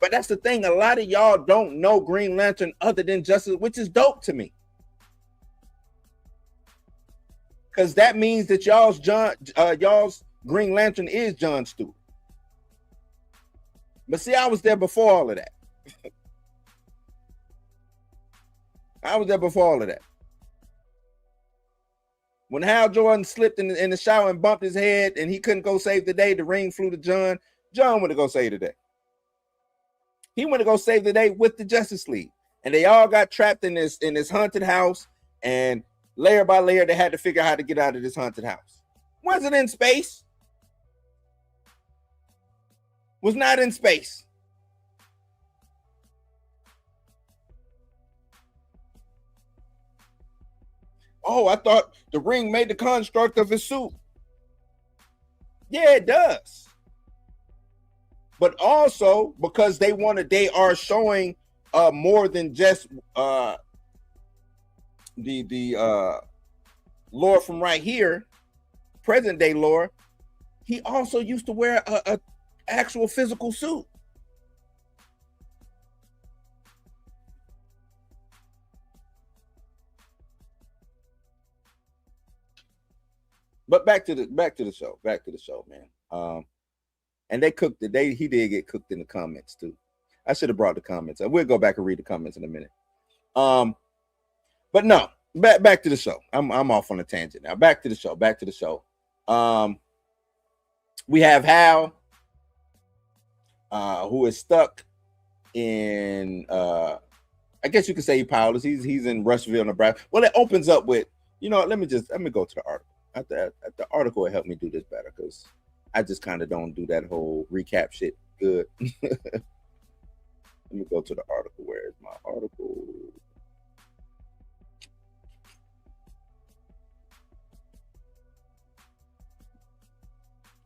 But that's the thing. A lot of y'all don't know Green Lantern other than Justice, which is dope to me. Because that means that y'all's Green Lantern is John Stewart. But see, I was there before all of that. When Hal Jordan slipped in the shower and bumped his head and he couldn't go save the day, the ring flew to John. John went to go save the day. He went to go save the day with the Justice League. And they all got trapped in this haunted house. And layer by layer, they had to figure out how to get out of this haunted house. Wasn't in space. Was not in space. Oh, I thought the ring made the construct of his suit. Yeah, it does. But also because they are showing more than just the lore from right here, present day lore. He also used to wear a actual physical suit. But back to the show, man. And they cooked it. He did get cooked in the comments too. I should have brought the comments. We'll go back and read the comments in a minute. But no, back to the show. I'm off on a tangent now. Back to the show. We have Hal, who is stuck in I guess you could say he powerless. He's in Rushville, Nebraska. Well, it opens up with, let me go to the article. The article will help me do this better because I just kind of don't do that whole recap shit good. Let me go to the article. Where is my article?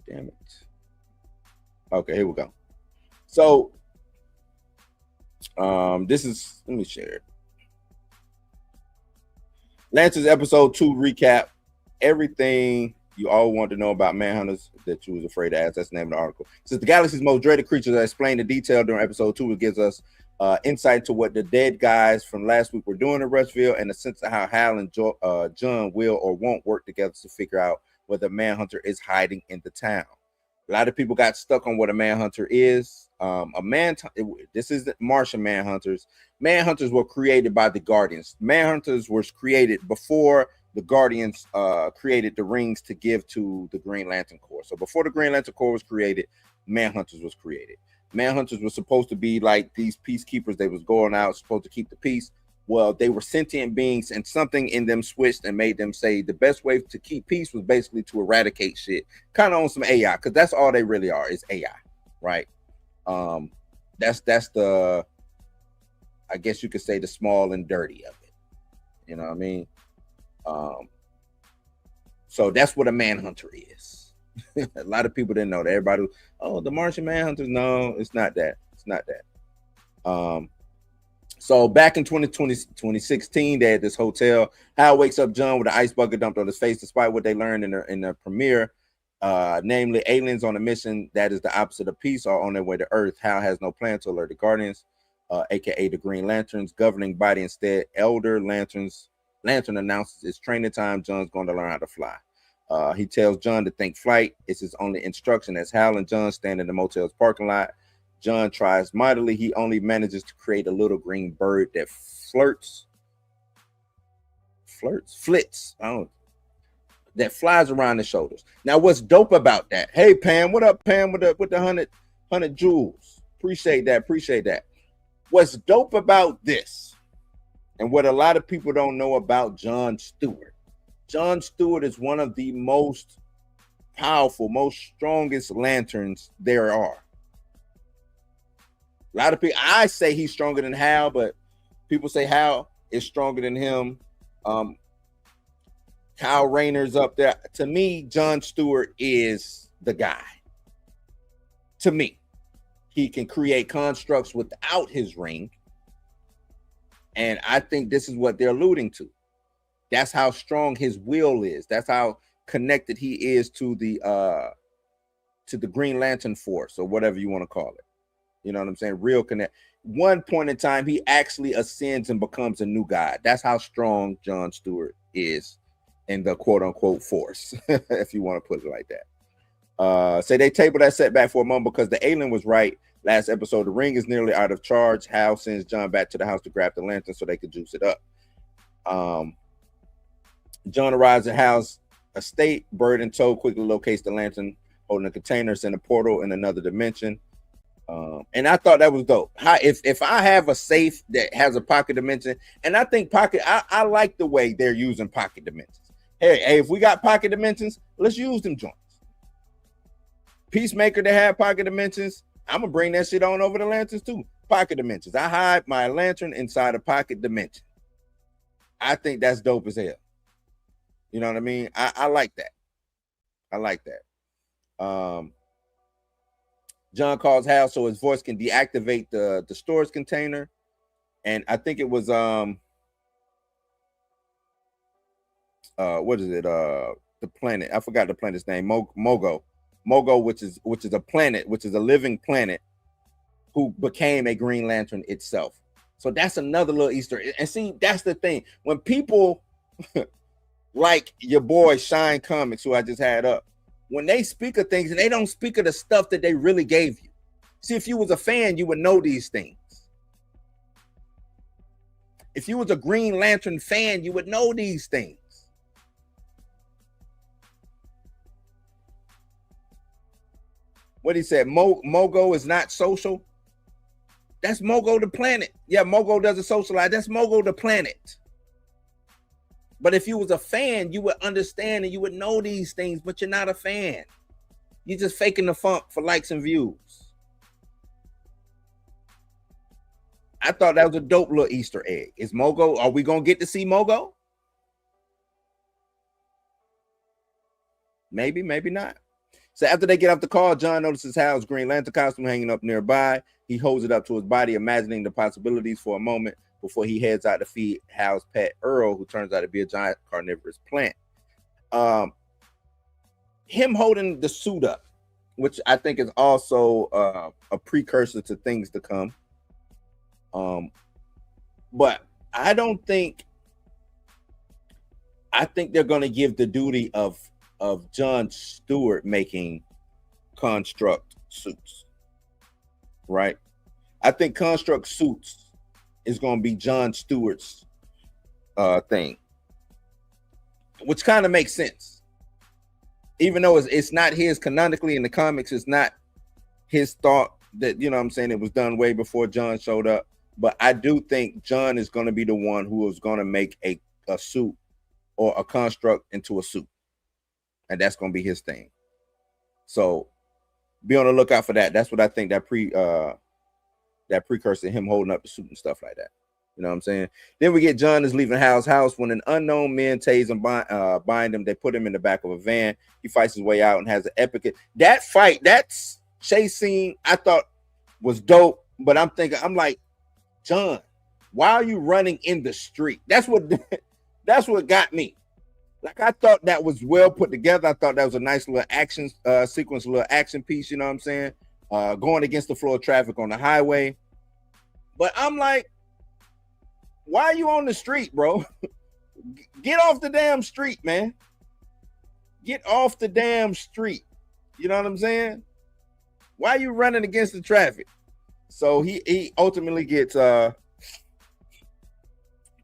Damn it. Okay, here we go. So, let me share it. Lance's episode 2 recap. Everything you all want to know about Manhunters that you was afraid to ask. That's the name of the article. Since the galaxy's most dreaded creatures are explained in detail during episode 2, it gives us insight to what the dead guys from last week were doing in Rushville and a sense of how Hal and John will or won't work together to figure out whether Manhunter is hiding in the town. A lot of people got stuck on what a Manhunter is. This is the Martian Manhunters. Manhunters were created by the Guardians. Manhunters was created before the Guardians created the rings to give to the Green Lantern Corps. So before the Green Lantern Corps was created, Manhunters was created. Manhunters were supposed to be like these peacekeepers. They was going out, supposed to keep the peace. Well, they were sentient beings, and something in them switched and made them say the best way to keep peace was basically to eradicate shit, kind of on some AI, because that's all they really are, is AI, right? That's the, I guess you could say, the small and dirty of it. You know what I mean? So that's what a Manhunter is. A lot of people didn't know that. Everybody, the Martian Manhunters. No, it's not that. It's not that. So back in 2016, they had this hotel. Hal wakes up John with an ice bucket dumped on his face, despite what they learned in the premiere, namely aliens on a mission that is the opposite of peace are on their way to Earth. Hal has no plan to alert the Guardians, aka the Green Lanterns, governing body. Instead, Elder Lantern announces it's training time. John's going to learn how to fly. He tells John to think flight. It's his only instruction. As Hal and John stand in the motel's parking lot, John tries mightily. He only manages to create a little green bird that flits. That flies around the shoulders. Now, what's dope about that? Hey, Pam, what up, Pam? With the 100 jewels. Appreciate that. What's dope about this, and what a lot of people don't know about John Stewart. John Stewart is one of the most powerful, most strongest lanterns there are. A lot of people, I say he's stronger than Hal, but people say Hal is stronger than him. Kyle Rayner's up there. To me, John Stewart is the guy. To me, he can create constructs without his ring. And I think this is what they're alluding to. That's how strong his will is. That's how connected he is to the Green Lantern Force, or whatever you want to call it. You know what I'm saying? Real connect. One point in time, he actually ascends and becomes a new god. That's how strong John Stewart is in the quote unquote force, if you want to put it like that. Say they tabled that setback for a moment because the alien was right. Last episode, the ring is nearly out of charge. Hal sends John back to the house to grab the lantern so they could juice it up. John arrives at Hal's estate. Bird and Toad quickly locates the lantern holding a container in a portal in another dimension. And I thought that was dope. If I have a safe that has a pocket dimension, and I think I like the way they're using pocket dimensions. Hey, if we got pocket dimensions, let's use them joints. Peacemaker that had pocket dimensions, I'm gonna bring that shit on over the lanterns too. Pocket dimensions. I hide my lantern inside a pocket dimension. I think that's dope as hell. You know what I mean? I like that. I like that. John calls Hal so his voice can deactivate the storage container. And I think it was what is it? The planet. I forgot the planet's name. Mogo. Mogo, which is a planet, which is a living planet, who became a Green Lantern itself. So that's another little Easter egg. And see, that's the thing. When people like your boy Shine Comics, who I just had up, when they speak of things and they don't speak of the stuff that they really gave you. See, if you was a fan, you would know these things. If you was a Green Lantern fan, you would know these things. What he said, Mogo is not social. That's Mogo the planet. Yeah, Mogo doesn't socialize. That's Mogo the planet. But if you was a fan, you would understand and you would know these things, but you're not a fan. You're just faking the funk for likes and views. I thought that was a dope little Easter egg. Is Mogo, are we going to get to see Mogo? Maybe, maybe not. So after they get off the call, John notices Hal's Green Lantern costume hanging up nearby. He holds it up to his body, imagining the possibilities for a moment before he heads out to feed Hal's pet Earl, who turns out to be a giant carnivorous plant. Him holding the suit up, which I think is also a precursor to things to come. But I think they're going to give the duty of John Stewart making construct suits, right? I think construct suits is going to be John Stewart's thing, which kind of makes sense. Even though it's not his canonically in the comics, it's not his thought that, you know what I'm saying, it was done way before John showed up. But I do think John is going to be the one who is going to make a suit or a construct into a suit. And that's going to be his thing. So be on the lookout for that. That's what I think that precursor, him holding up the suit and stuff like that. You know what I'm saying? Then we get John is leaving Hal's house when an unknown men tase and bind him. They put him in the back of a van. He fights his way out and has an epic. That fight, that chase scene, I thought was dope. But I'm like, John, why are you running in the street? That's what got me. Like, I thought that was well put together. I thought that was a nice little action sequence, a little action piece, you know what I'm saying? Going against the flow of traffic on the highway. But I'm like, why are you on the street, bro? Get off the damn street, man. Get off the damn street. You know what I'm saying? Why are you running against the traffic? So he ultimately gets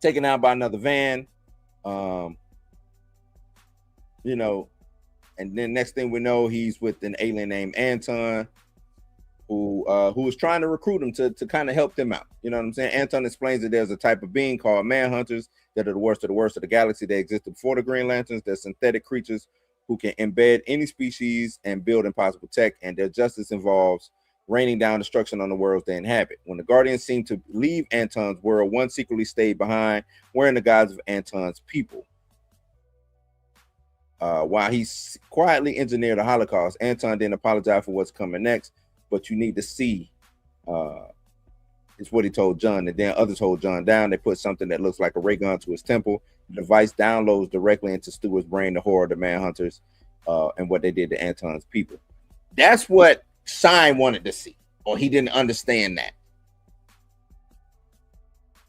taken out by another van. You know, and then next thing we know, he's with an alien named Anton, who is trying to recruit him to kind of help them out. You know what I'm saying? Anton explains that there's a type of being called Manhunters that are the worst of the galaxy. They existed before the Green Lanterns. They're synthetic creatures who can embed any species and build impossible tech, and their justice involves raining down destruction on the worlds they inhabit. When the Guardians seem to leave Anton's world, one secretly stayed behind, wearing the guise of Anton's people. While he quietly engineered the Holocaust, Anton didn't apologize for what's coming next, but you need to see is what he told John, and then others hold John down. They put something that looks like a ray gun to his temple. The device downloads directly into Stewart's brain the horror of the Manhunters and what they did to Anton's people. That's what Shine wanted to see, or he didn't understand that.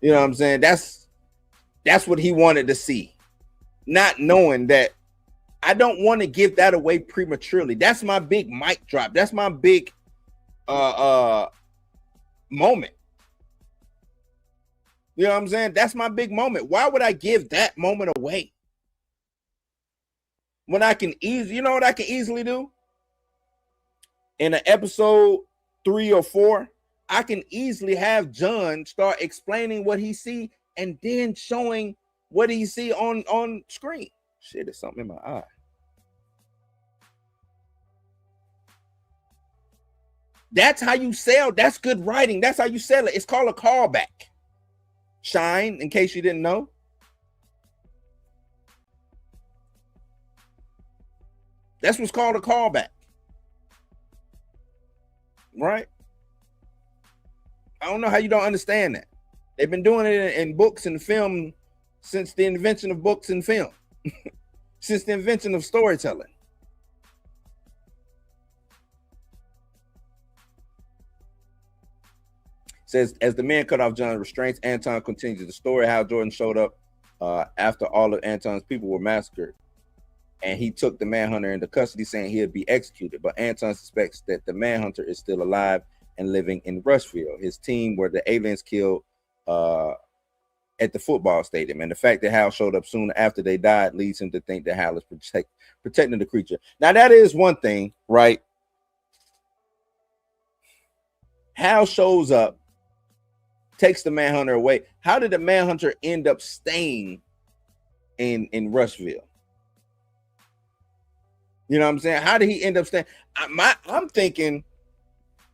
You know what I'm saying? That's what he wanted to see, not knowing that I don't want to give that away prematurely. That's my big mic drop. That's my big moment. You know what I'm saying? That's my big moment. Why would I give that moment away? When I can easily, you know what I can easily do? In an episode 3 or 4, I can easily have John start explaining what he see and then showing what he see on screen. Shit, there's something in my eye. That's how you sell. That's good writing. That's how you sell it. It's called a callback. Shine, in case you didn't know. That's what's called a callback. Right? I don't know how you don't understand that. They've been doing it in books and film since the invention of books and film. Since the invention of storytelling. Says, as the man cut off John's restraints, Anton continues the story how Jordan showed up after all of Anton's people were massacred. And he took the Manhunter into custody, saying he'd be executed. But Anton suspects that the Manhunter is still alive and living in Rushville. His team were the aliens killed at the football stadium. And the fact that Hal showed up soon after they died leads him to think that Hal is protecting the creature. Now, that is one thing, right? Hal shows up, takes the Manhunter away. How did the Manhunter end up staying in Rushville? You know what I'm saying? How did he end up staying? I'm thinking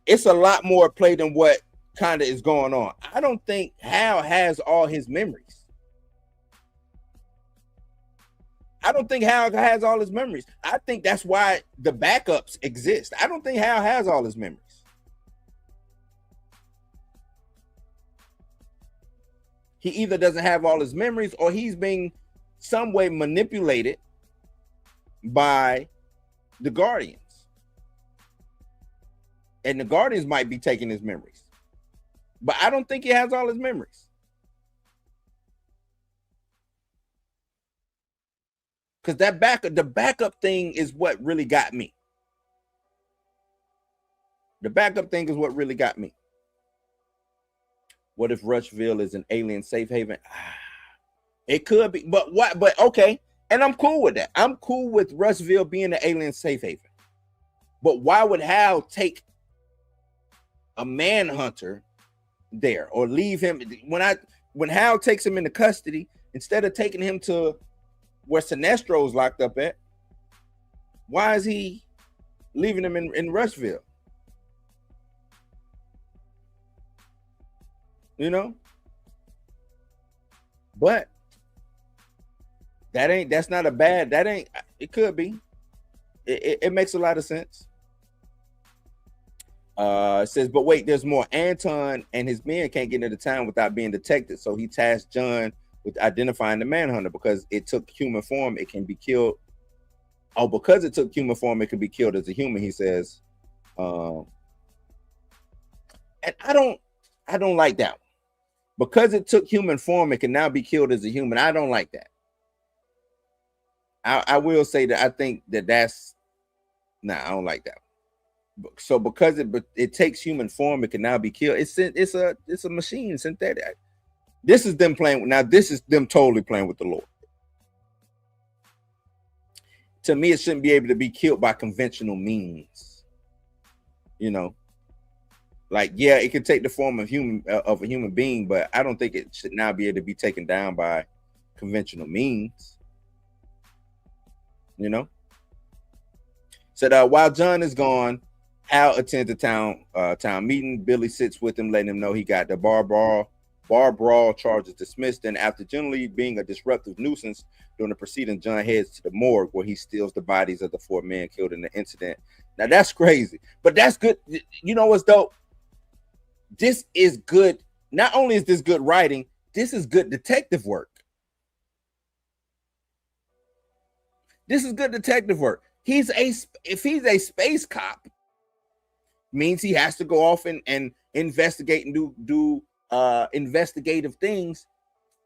it's a lot more play than what kind of is going on. I don't think Hal has all his memories. I don't think Hal has all his memories. I think that's why the backups exist. I don't think Hal has all his memories. He either doesn't have all his memories or he's being some way manipulated by the Guardians. And the Guardians might be taking his memories. But I don't think he has all his memories. Because the backup thing is what really got me. The backup thing is what really got me. What if Rushville is an alien safe haven? It could be, but what? But okay, and I'm cool with that. I'm cool with Rushville being an alien safe haven. But why would Hal take a Manhunter there or leave him when Hal takes him into custody instead of taking him to where Sinestro's locked up at? Why is he leaving him in Rushville? You know, but that's not a bad, it could be. It makes a lot of sense. It says, but wait, there's more. Anton and his men can't get into town without being detected. So he tasked John with identifying the Manhunter because it took human form. It can be killed. Oh, because it took human form, it can be killed as a human, he says. And I don't like that one. Because it took human form, it can now be killed as a human. I don't like that. I will say that I think that's I don't like that. So because it takes human form, it can now be killed. It's a machine, synthetic. This is them playing. Now this is them totally playing with the Lord. To me, it shouldn't be able to be killed by conventional means. You know. Like, yeah, it can take the form of a human being, but I don't think it should now be able to be taken down by conventional means. You know? So while John is gone, Hal attends the town meeting. Billy sits with him, letting him know he got the bar brawl charges dismissed. And after generally being a disruptive nuisance, During the proceeding, John heads to the morgue where he steals the bodies of the 4 men killed in the incident. Now that's crazy, but that's good. You know what's dope? This is good. Not only is this good writing, this is good detective work. This is good detective work. If he's a space cop, means he has to go off and investigate and do investigative things.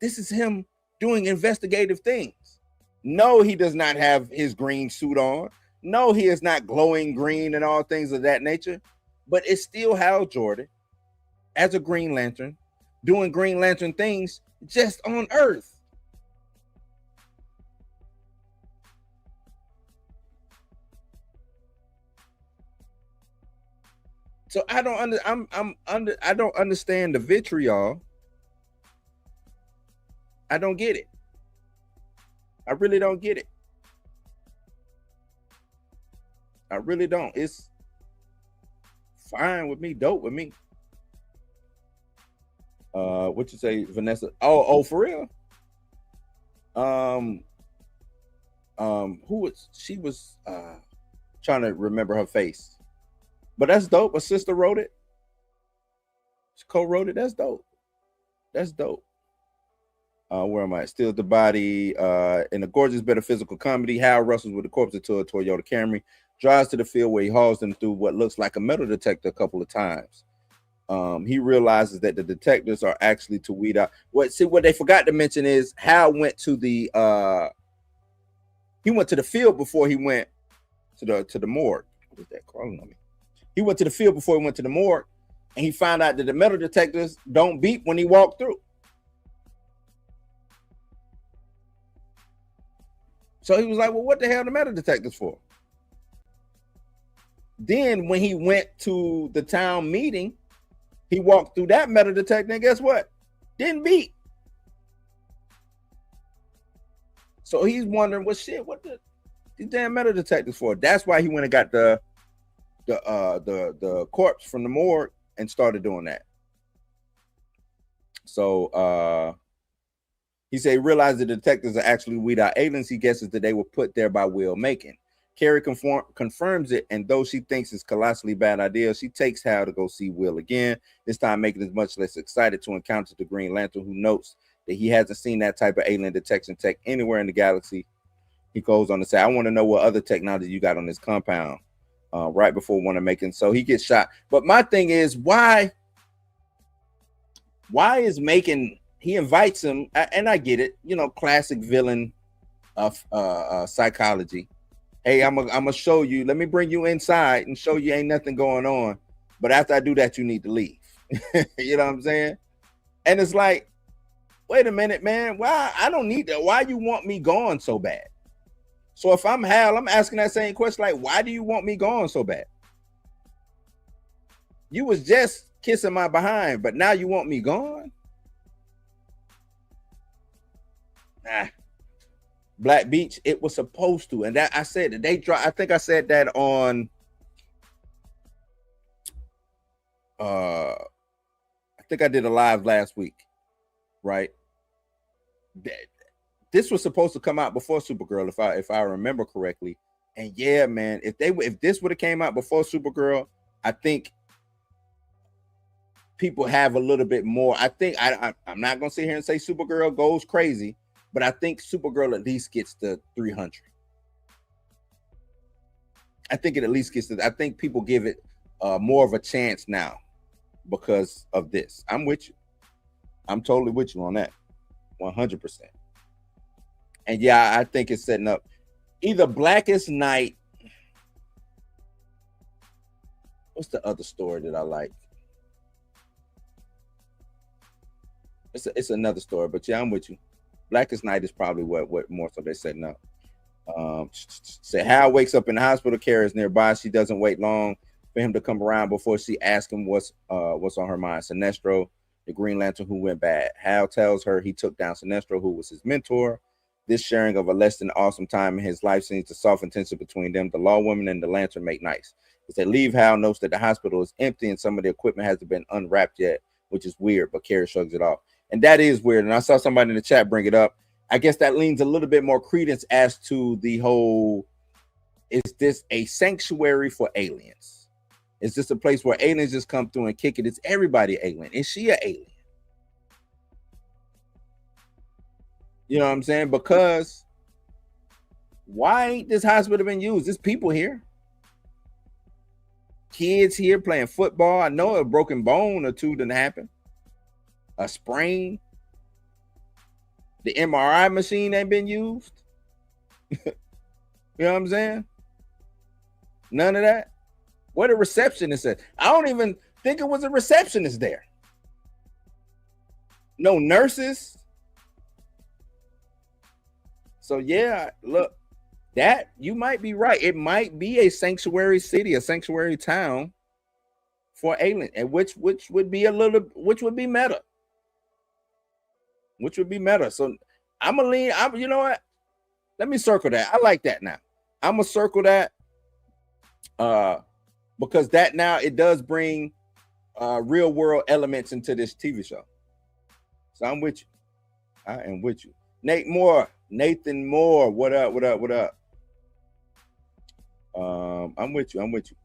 This is him doing investigative things. No, he does not have his green suit on. No, he is not glowing green and all things of that nature. But it's still Hal Jordan as a Green Lantern doing Green Lantern things just on Earth. So I don't understand the vitriol. I don't get it. I really don't get it. I really don't. It's fine with me, dope with me. What you say, Vanessa? Oh, for real? Who was she? Was trying to remember her face. But that's dope. A sister wrote it. She co-wrote it. That's dope. That's dope. Where am I? Steals the body in a gorgeous bit of physical comedy. Hal wrestles with the corpse into a Toyota Camry, drives to the field where he hauls them through what looks like a metal detector a couple of times. He realizes that the detectors are actually to weed out. What they forgot to mention is Hal went to the field before he went to the morgue. What is that crawling on me? He went to the field before he went to the morgue, and he found out that the metal detectors don't beep when he walked through. So he was like, well, what the hell are the metal detectors for? Then when he went to the town meeting, he walked through that metal detector, and guess what? Didn't beep. So he's wondering, what these damn metal detectors for? That's why he went and got the corpse from the morgue and started doing that. So he said he realized the detectives are actually weed out aliens. He guesses that they were put there by Will Macon. Carrie confirms it, and though she thinks it's a colossally bad idea, she takes Hal to go see Will again. This time Macon is much less excited to encounter the Green Lantern, who notes that he hasn't seen that type of alien detection tech anywhere in the galaxy. He goes on to say, I want to know what other technology you got on this compound. Right before one of Macon. So he gets shot. But my thing is, why is Macon, he invites him, and I get it, classic villain of psychology. Hey, I'm gonna show you, let me bring you inside and show you ain't nothing going on. But after I do that, you need to leave. You know what I'm saying? And it's like, wait a minute, man. Why? I don't need that. Why you want me gone so bad? So if I'm Hal, I'm asking that same question, like, why do you want me gone so bad? You was just kissing my behind, but now you want me gone? Nah. Black Beach, it was supposed to. And that I said that they dropped, I think I said that on I think I did a live last week, right? This was supposed to come out before Supergirl, if I remember correctly. And yeah, man, if this would have came out before Supergirl, I think people have a little bit more. I think I'm not gonna sit here and say Supergirl goes crazy, but I think Supergirl at least gets to 300. I think it at least gets to. I think people give it more of a chance now because of this. I'm with you. I'm totally with you on that, 100%. And yeah, I think it's setting up either Blackest Night. What's the other story that I like? It's another story, but yeah, I'm with you. Blackest Night is probably what more so they're setting up. Say Hal wakes up in the hospital, Kara is nearby. She doesn't wait long for him to come around before she asks him what's on her mind. Sinestro, the Green Lantern who went bad. Hal tells her he took down Sinestro, who was his mentor. This sharing of a less than awesome time in his life seems to soften tension between them. The law woman and the Lantern make nice. As they leave, Hal notes that the hospital is empty and some of the equipment hasn't been unwrapped yet, which is weird, but Kara shrugs it off. And that is weird. And I saw somebody in the chat bring it up. I guess that leans a little bit more credence as to the whole, is this a sanctuary for aliens? Is this a place where aliens just come through and kick it? Is everybody alien? Is she an alien? You know what I'm saying? Because why ain't this hospital been used? There's people here. Kids here playing football. I know a broken bone or two didn't happen. A sprain. The MRI machine ain't been used. You know what I'm saying? None of that. What a receptionist at? I don't even think it was a receptionist there. No nurses. So yeah, look, that you might be right. It might be a sanctuary city, a sanctuary town for aliens, and which would be which would be meta. Which would be meta. So I'm gonna lean. You know what? Let me circle that. I like that now. I'm gonna circle that. Because that now it does bring real world elements into this TV show. So I'm with you. I am with you. Nathan Moore. What up? What up? What up? I'm with you. I'm with you.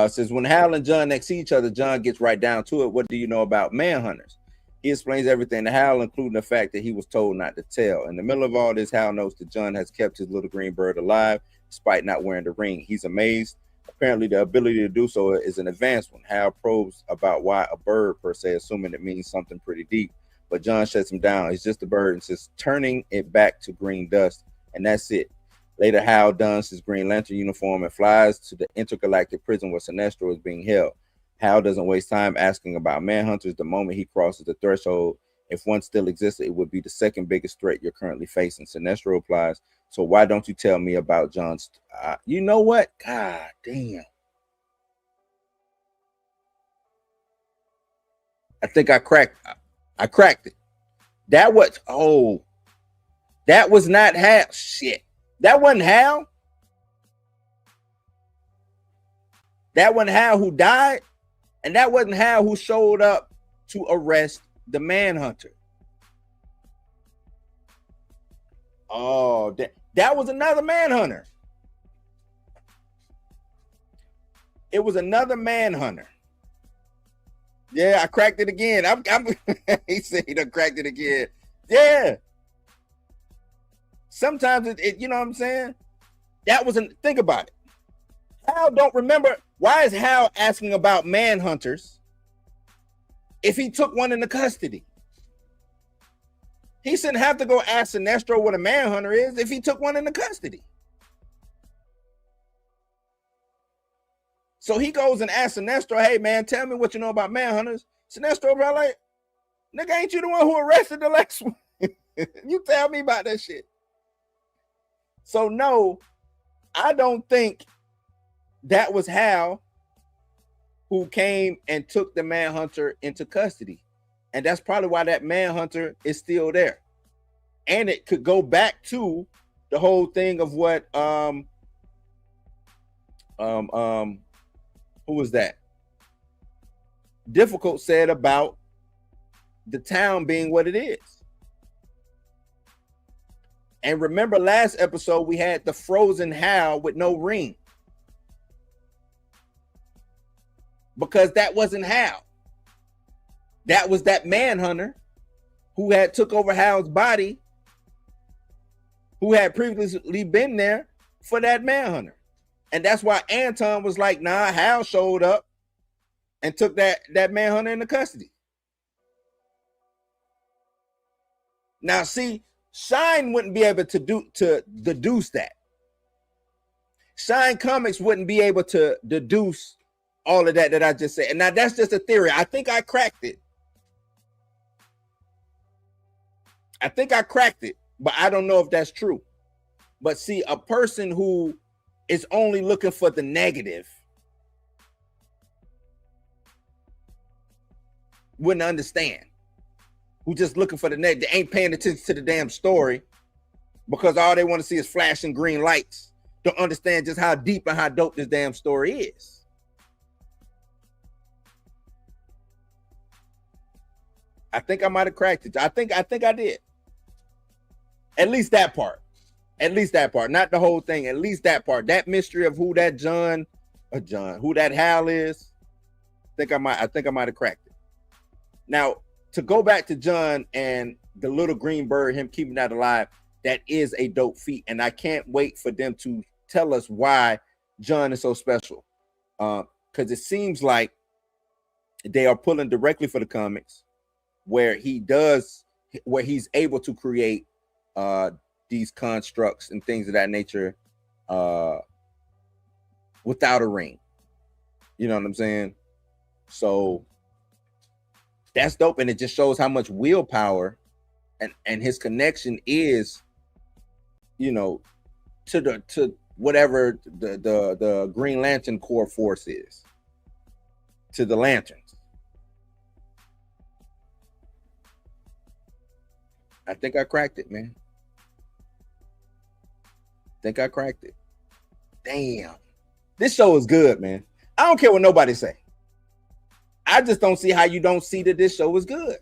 Says when Hal and John next see each other, John gets right down to it. What do you know about Manhunters? He explains everything to Hal, including the fact that he was told not to tell. In the middle of all this, Hal knows that John has kept his little green bird alive despite not wearing the ring. He's amazed. Apparently, the ability to do so is an advanced one. Hal probes about why a bird, per se, assuming it means something pretty deep. But John shuts him down. He's just a bird and says, turning it back to green dust. And that's it. Later, Hal dons his Green Lantern uniform and flies to the intergalactic prison where Sinestro is being held. Hal doesn't waste time asking about Manhunters. The moment he crosses the threshold, if one still existed, it would be the second biggest threat you're currently facing. Sinestro replies, so why don't you tell me about John? You know what? God damn. I think I cracked it. That was not Hal. Shit. That wasn't Hal. That wasn't Hal who died. And that wasn't Hal who showed up to arrest the Manhunter. Oh, that was another Manhunter. It was another Manhunter. Yeah, I cracked it again. He said he done cracked it again. Yeah. Sometimes it you know what I'm saying? That wasn't, think about it. Hal don't remember. Why is Hal asking about Manhunters if he took one into custody? He shouldn't have to go ask Sinestro what a Manhunter is if he took one into custody. So he goes and asks Sinestro, hey man, tell me what you know about Manhunters. Sinestro probably like, nigga, ain't you the one who arrested the last one? You tell me about that shit. So no, I don't think that was Hal who came and took the Manhunter into custody. And that's probably why that Manhunter is still there. And it could go back to the whole thing of what who was that? Difficult said about the town being what it is. And remember last episode we had the frozen Hal with no ring. Because that wasn't Hal. That was that Manhunter who had took over Hal's body, who had previously been there for that Manhunter. And that's why Anton was like, nah, Hal showed up and took that Manhunter into custody. Now, see, Shine wouldn't be able to deduce that. Shine Comics wouldn't be able to deduce all of that I just said. And now that's just a theory. I think I cracked it. But I don't know if that's true. But see, a person who is only looking for the negative wouldn't understand. Who just looking for the negative. They ain't paying attention to the damn story because all they want to see is flashing green lights. Don't understand just how deep and how dope this damn story is. I think I might have cracked it. I think I did. At least that part. At least that part. Not the whole thing. At least that part. That mystery of who that who that Hal is. I think I might have cracked it. Now, to go back to John and the little green bird, him keeping that alive, that is a dope feat. And I can't wait for them to tell us why John is so special. Because it seems like they are pulling directly for the comics where he's able to create these constructs and things of that nature without a ring. You know what I'm saying? So that's dope, and it just shows how much willpower and his connection is, you know, to whatever the Green Lantern core force is, to the lanterns. I think I cracked it, man. Think I cracked it. Damn. This show is good, man. I don't care what nobody say. I just don't see how you don't see that this show is good.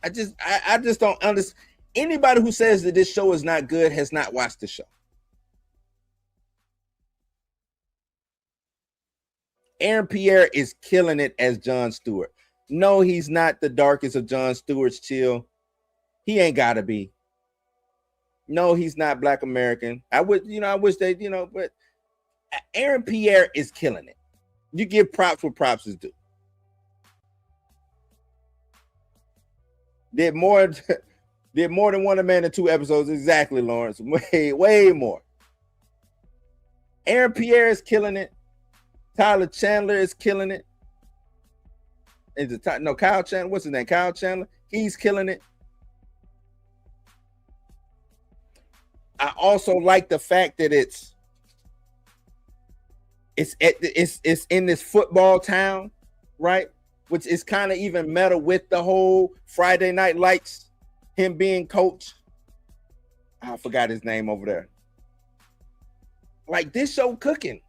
I just don't understand. Anybody who says that this show is not good has not watched the show. Aaron Pierre is killing it as John Stewart. No, he's not the darkest of John Stewart's chill. He ain't gotta be. No, he's not Black American. I wish they, but Aaron Pierre is killing it. You give props where props is due. Did more than one man in 2 episodes. Exactly, Lawrence. Way more. Aaron Pierre is killing it. Tyler Chandler is killing it. Kyle Chandler. What's his name? Kyle Chandler. He's killing it. I also like the fact that it's in this football town, right? Which is kind of even meta with the whole Friday Night Lights, him being coach. I forgot his name over there. Like, this show cooking.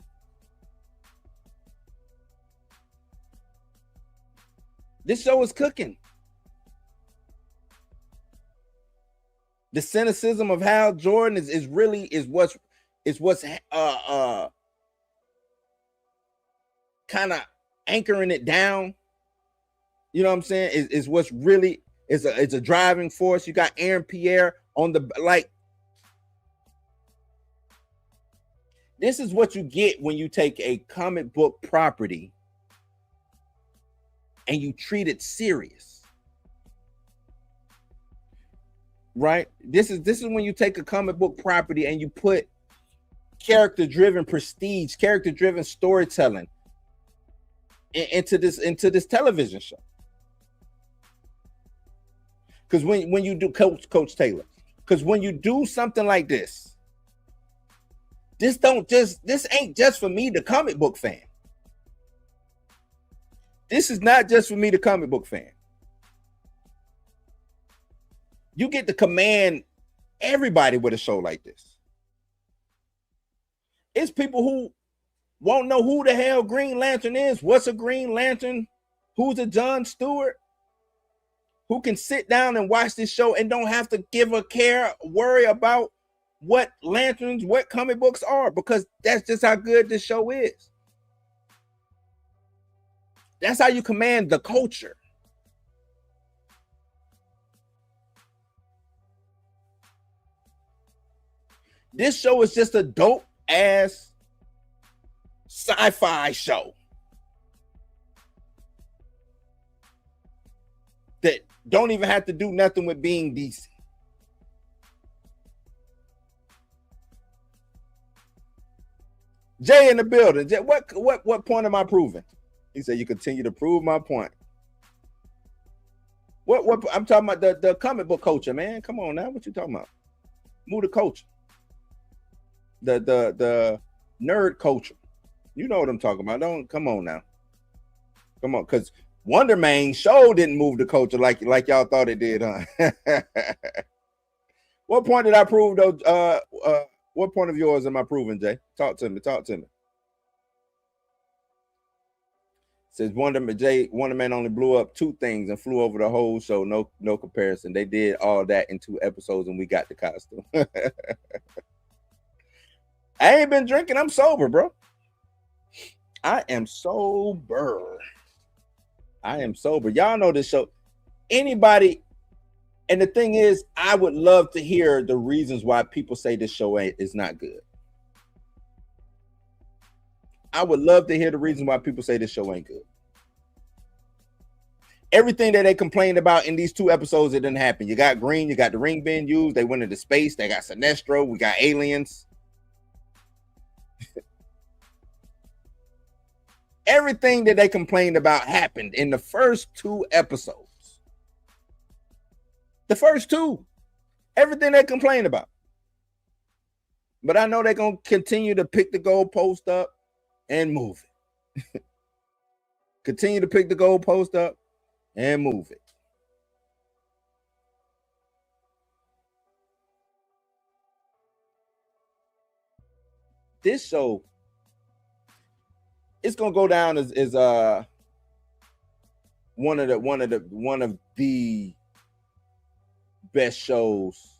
This show is cooking. The cynicism of Hal Jordan is what's kind of anchoring it down. You know what I'm saying? Is what's really it's a driving force. You got Aaron Pierre on the like. This is what you get when you take a comic book property and you treat it serious. Right? This is when you take a comic book property and you put character-driven prestige, character-driven storytelling into this television show. Because when you do Coach Taylor, because when you do something like this ain't just for me, the comic book fan. This is not just for me, the comic book fan. You get to command everybody with a show like this. It's people who won't know who the hell Green Lantern is. What's a Green Lantern? Who's a John Stewart? Who can sit down and watch this show and don't have to worry about what lanterns, what comic books are, because that's just how good this show is. That's how you command the culture. This show is just a dope ass sci-fi show that don't even have to do nothing with being DC. Jay in the building. Jay, what point am I proving? He said you continue to prove my point. What I'm talking about the comic book culture, man. Come on now. What you talking about? Move the culture. The nerd culture. You know what I'm talking about. Don't come on now. Come on, because Wonder Man show didn't move the culture like y'all thought it did, huh? What point did I prove though? What point of yours am I proving, Jay? Talk to me. Says Wonder Man only blew up 2 things and flew over the whole show. No comparison. They did all that in 2 episodes and we got the costume. I ain't been drinking. I'm sober, bro. I am sober. Y'all know this show. Anybody, and the thing is, I would love to hear the reasons why people say this show is not good. I would love to hear the reason why people say this show ain't good. Everything that they complained about in these 2 episodes, it didn't happen. You got Green, you got the ring being used, they went into space, they got Sinestro, we got aliens. Everything that they complained about happened in the first 2 episodes. The first 2. Everything they complained about. But I know they're going to continue to pick the goalpost up and move it. Continue to pick the goalpost up and move it. This show, it's gonna go down as one of the best shows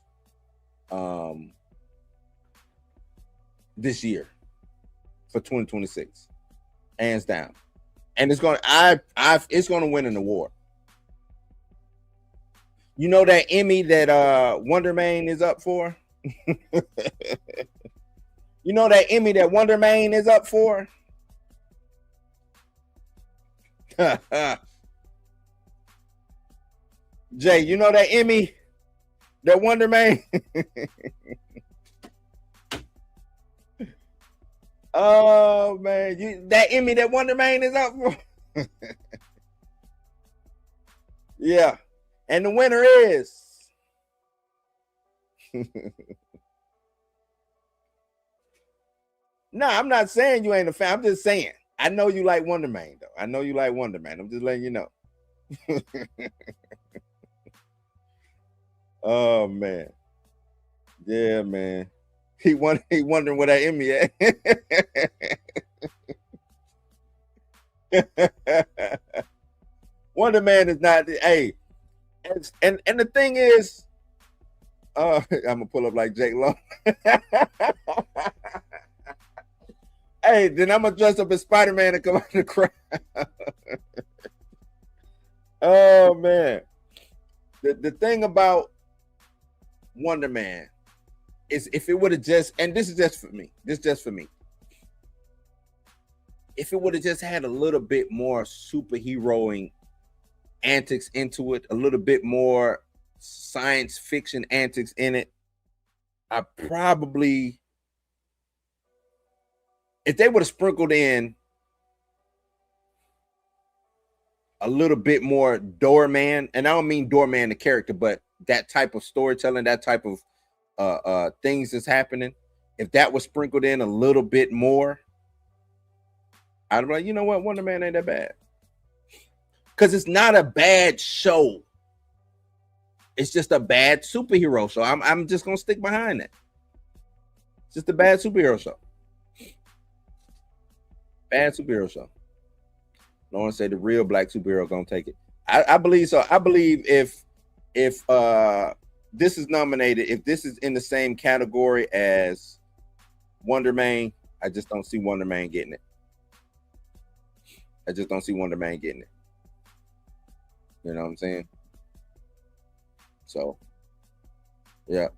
this year for 2026, hands down. And it's gonna it's gonna win an award. You know that Emmy that Wonder Man is up for? You know that Emmy that Wonder Man is up for? Jay, you know that Emmy that Wonder Man? Oh man, that Emmy that Wonder Man is up for? Yeah. And the winner is No, I'm not saying you ain't a fan. I'm just saying I know you like Wonder Man, though. I know you like Wonder Man. I'm just letting you know. Oh man. Yeah, man. He wondering where that Emmy at. Wonder Man is not hey. And the thing is, I'm gonna pull up like Jake Long. Hey, then I'm gonna dress up as Spider-Man and come out the crowd. Oh man. The thing about Wonder Man is if it would have just, and this is just for me, if it would have just had a little bit more superheroing antics into it, a little bit more science fiction antics in it, I probably, if they would have sprinkled in a little bit more Doorman, and I don't mean Doorman the character, but that type of storytelling, that type of things that's happening, if that was sprinkled in a little bit more, I'd be like, you know what, Wonder Man ain't that bad. Because it's not a bad show. It's just a bad superhero show. I'm just gonna stick behind that. It's just a bad superhero show. Bad superhero show. No one say the real black superhero gonna take it. I believe so. I believe if this is nominated, if this is in the same category as Wonder Man, I just don't see Wonder Man getting it. I just don't see Wonder Man getting it. You know what I'm saying? So, yeah.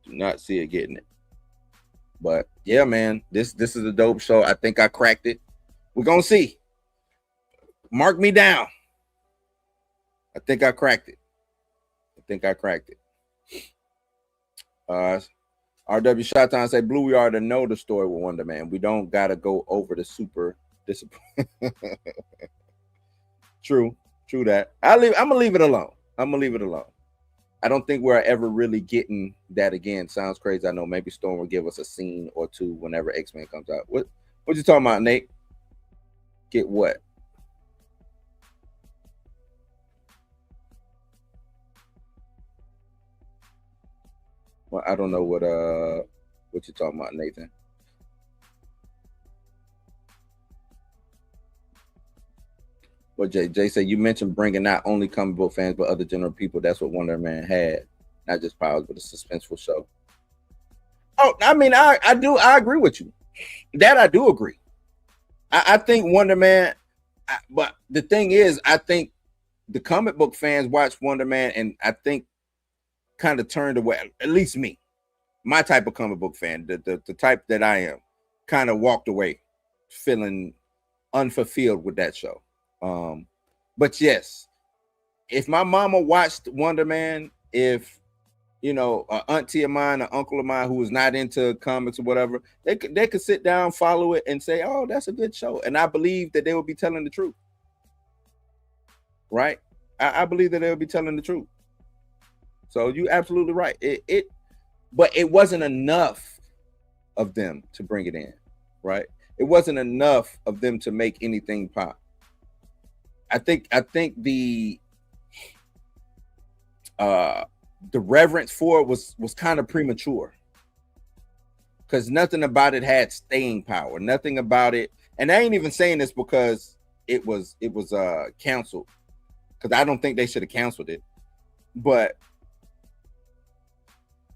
Do not see it getting it. But yeah, man, this is a dope show. I think I cracked it. We're gonna see. Mark me down. I think I cracked it. RW Shot Time say, Blue, we already know the story with Wonder Man. We don't gotta go over the super disappointment. True that. I'm gonna leave it alone. I don't think we're ever really getting that again. Sounds crazy, I know. Maybe Storm will give us a scene or two whenever X-Men comes out. What you talking about, Nate? Get what? Well, I don't know what you're talking about, Nathan. But Jay said you mentioned bringing not only comic book fans but other general people. That's what Wonder Man had, not just powers, but a suspenseful show. Oh, I mean, I agree with you. That I do agree. I think Wonder Man, but the thing is, I think the comic book fans watch Wonder Man, and I think kind of turned away. At least me, my type of comic book fan, the type that I am, kind of walked away, feeling unfulfilled with that show. But yes, if my mama watched Wonder Man, if you know, an auntie of mine, an uncle of mine who was not into comics or whatever, they could sit down, follow it, and say, "Oh, that's a good show," and I believe that they would be telling the truth. Right? I believe that they would be telling the truth. So you're absolutely right. But it wasn't enough of them to bring it in, right? It wasn't enough of them to make anything pop. I think the reverence for it was kind of premature, because nothing about it had staying power. Nothing about it, and I ain't even saying this because it was canceled, because I don't think they should have canceled it, but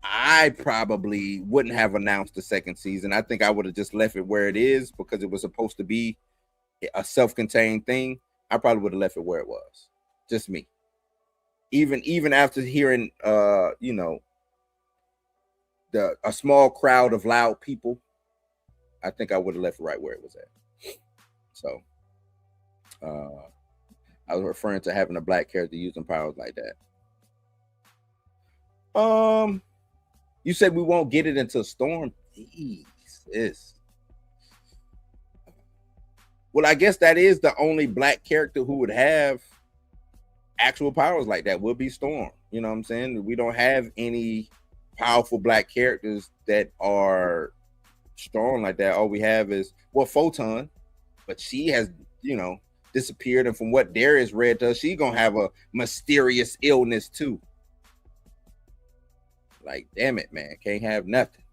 I probably wouldn't have announced the second season. I think I would have just left it where it is, because it was supposed to be a self-contained thing. I probably would have left it where it was. Just me. Even after hearing you know, a small crowd of loud people, I think I would have left it right where it was at. So I was referring to having a black character using powers like that. You said we won't get it until Storm. Jesus. Well, I guess that is the only black character who would have actual powers like that, would be Storm. You know what I'm saying? We don't have any powerful black characters that are strong like that. All we have is, well, Photon, but she has, you know, disappeared. And from what Darius read to us, she's gonna have a mysterious illness too. Like, damn it, man, can't have nothing.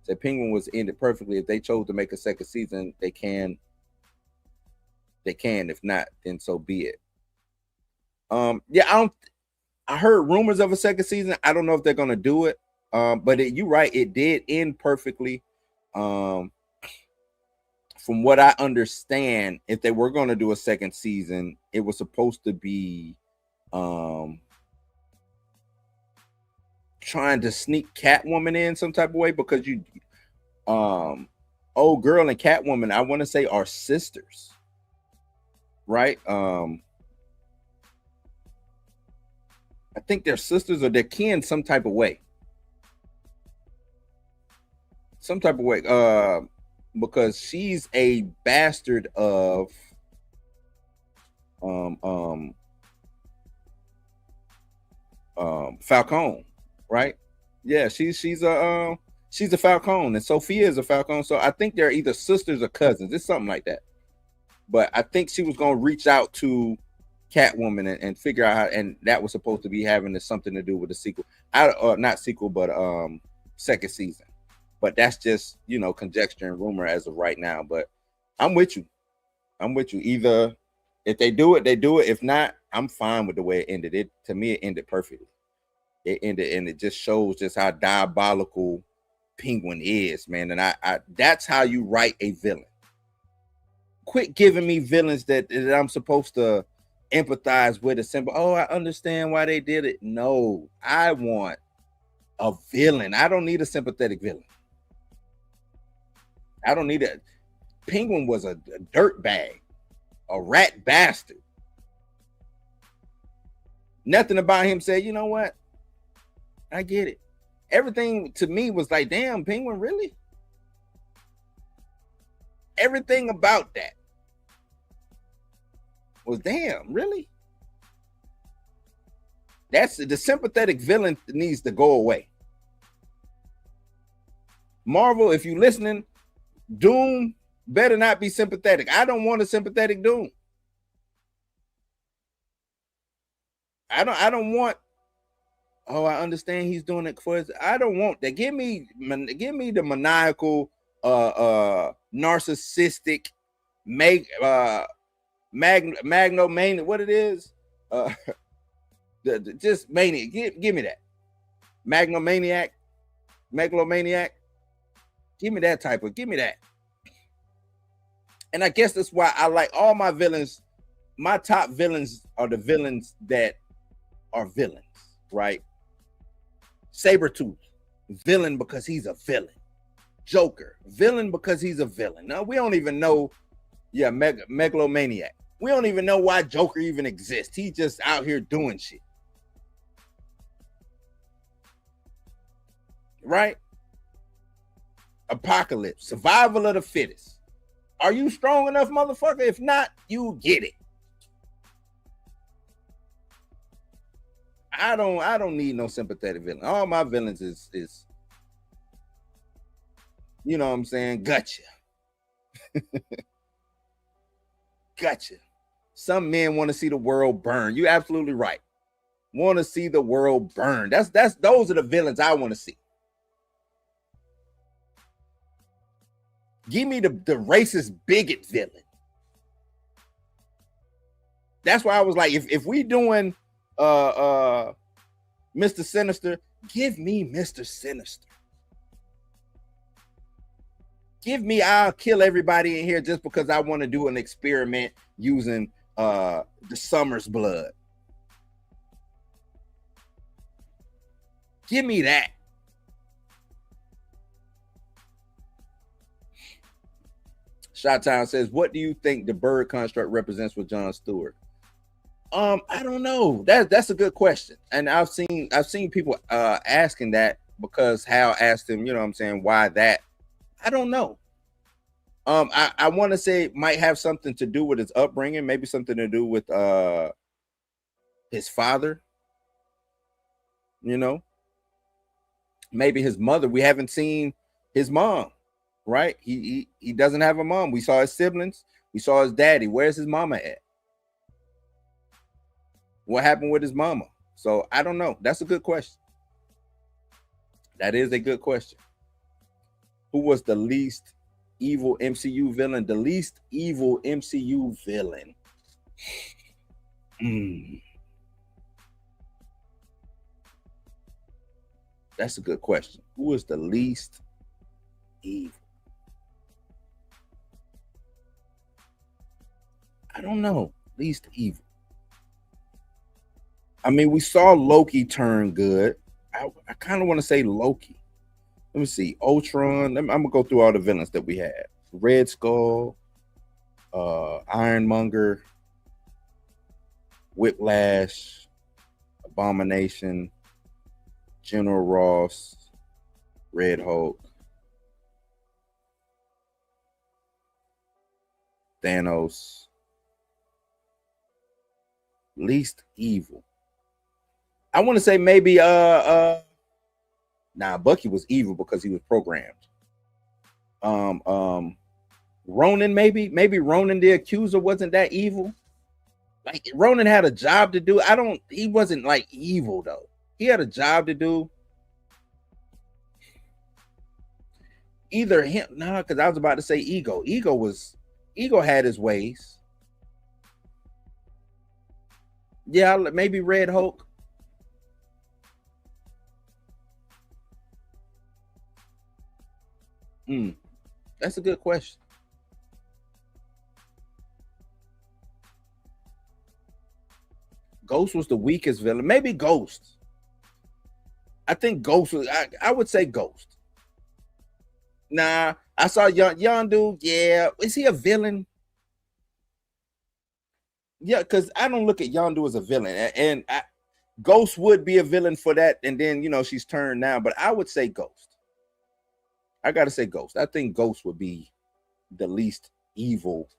So Penguin was ended perfectly. If they chose to make a second season, they can. If not, then so be it. Yeah, I heard rumors of a second season. I don't know if they're gonna do it. But you're right, it did end perfectly. From what I understand, if they were gonna do a second season, it was supposed to be trying to sneak Catwoman in some type of way, because Old Girl and Catwoman, I want to say, are sisters, right? I think they're sisters, or they're kin some type of way. Because she's a bastard of Falcone, right? Yeah, she's a Falcone, and Sophia is a Falcone. So I think they're either sisters or cousins. It's something like that. But I think she was gonna reach out to Catwoman and figure out how, and that was supposed to be having something to do with the sequel. Not sequel, but second season. But that's just, you know, conjecture and rumor as of right now. But I'm with you. Either if they do it, they do it. If not, I'm fine with the way it ended. To me, it ended perfectly. It ended, and it just shows just how diabolical Penguin is, man. And I that's how you write a villain. Quit giving me villains that I'm supposed to empathize with. A simple, oh, I understand why they did it. No, I want a villain. I don't need a sympathetic villain. I don't need a Penguin was a dirt bag, a rat bastard. Nothing about him said, you know what? I get it. Everything to me was like, damn, Penguin, really? Everything about that was, damn, really? That's the sympathetic villain needs to go away. Marvel, if you're listening, Doom better not be sympathetic. I don't want a sympathetic Doom. I don't want, oh, I understand he's doing it for us. I don't want that. Give me the maniacal narcissistic Magnomania, what it is? Just mania. Give me that. Megalomaniac. Give me that. And I guess that's why I like all my villains. My top villains are the villains that are villains, right? Sabretooth, villain because he's a villain. Joker, villain because he's a villain. Now we don't even know, megalomaniac. We don't even know why Joker even exists. He's just out here doing shit. Right? Apocalypse, survival of the fittest. Are you strong enough, motherfucker? If not, you get it. I don't need no sympathetic villain. All my villains is you know what I'm saying? Gotcha. Gotcha. Some men want to see the world burn. You're absolutely right. Want to see the world burn. Those are the villains I want to see. Give me the racist bigot villain. That's why I was like, if we doing Mr. Sinister, give me Mr. Sinister. Give me, I'll kill everybody in here just because I want to do an experiment using the Summers blood. Give me that. Shot Town says, what do you think the bird construct represents with John Stewart? I don't know. That's a good question. And I've seen people asking that because Hal asked him, you know what I'm saying, why that? I don't know. I want to say it might have something to do with his upbringing, maybe something to do with his father, you know, maybe his mother. We haven't seen his mom, right? He doesn't have a mom. We saw his siblings, we saw his daddy. Where's his mama at? What happened with his mama? So I don't know. That's a good question. That is a good question. Who was the least evil MCU villain? The least evil MCU villain. That's a good question. Who is the least evil? I don't know. Least evil. I mean, we saw Loki turn good. I kind of want to say Loki. Let me see. Ultron. I'm gonna go through all the villains that we had. Red Skull, Ironmonger, Whiplash, Abomination, General Ross, Red Hulk, Thanos. Least evil. I want to say maybe Bucky was evil because he was programmed. Ronan, maybe Ronan the Accuser wasn't that evil. Like Ronan had a job to do. He wasn't like evil though. He had a job to do. Either him, because I was about to say Ego. Ego had his ways. Yeah, maybe Red Hulk. That's a good question. Ghost was the weakest villain. Maybe Ghost. I think Ghost was. I would say Ghost. Nah, I saw Yondu. Yeah, is he a villain? Yeah, because I don't look at Yondu as a villain, and Ghost would be a villain for that. And then she's turned now, but I would say Ghost. I gotta say Ghost. I think Ghost would be the least evil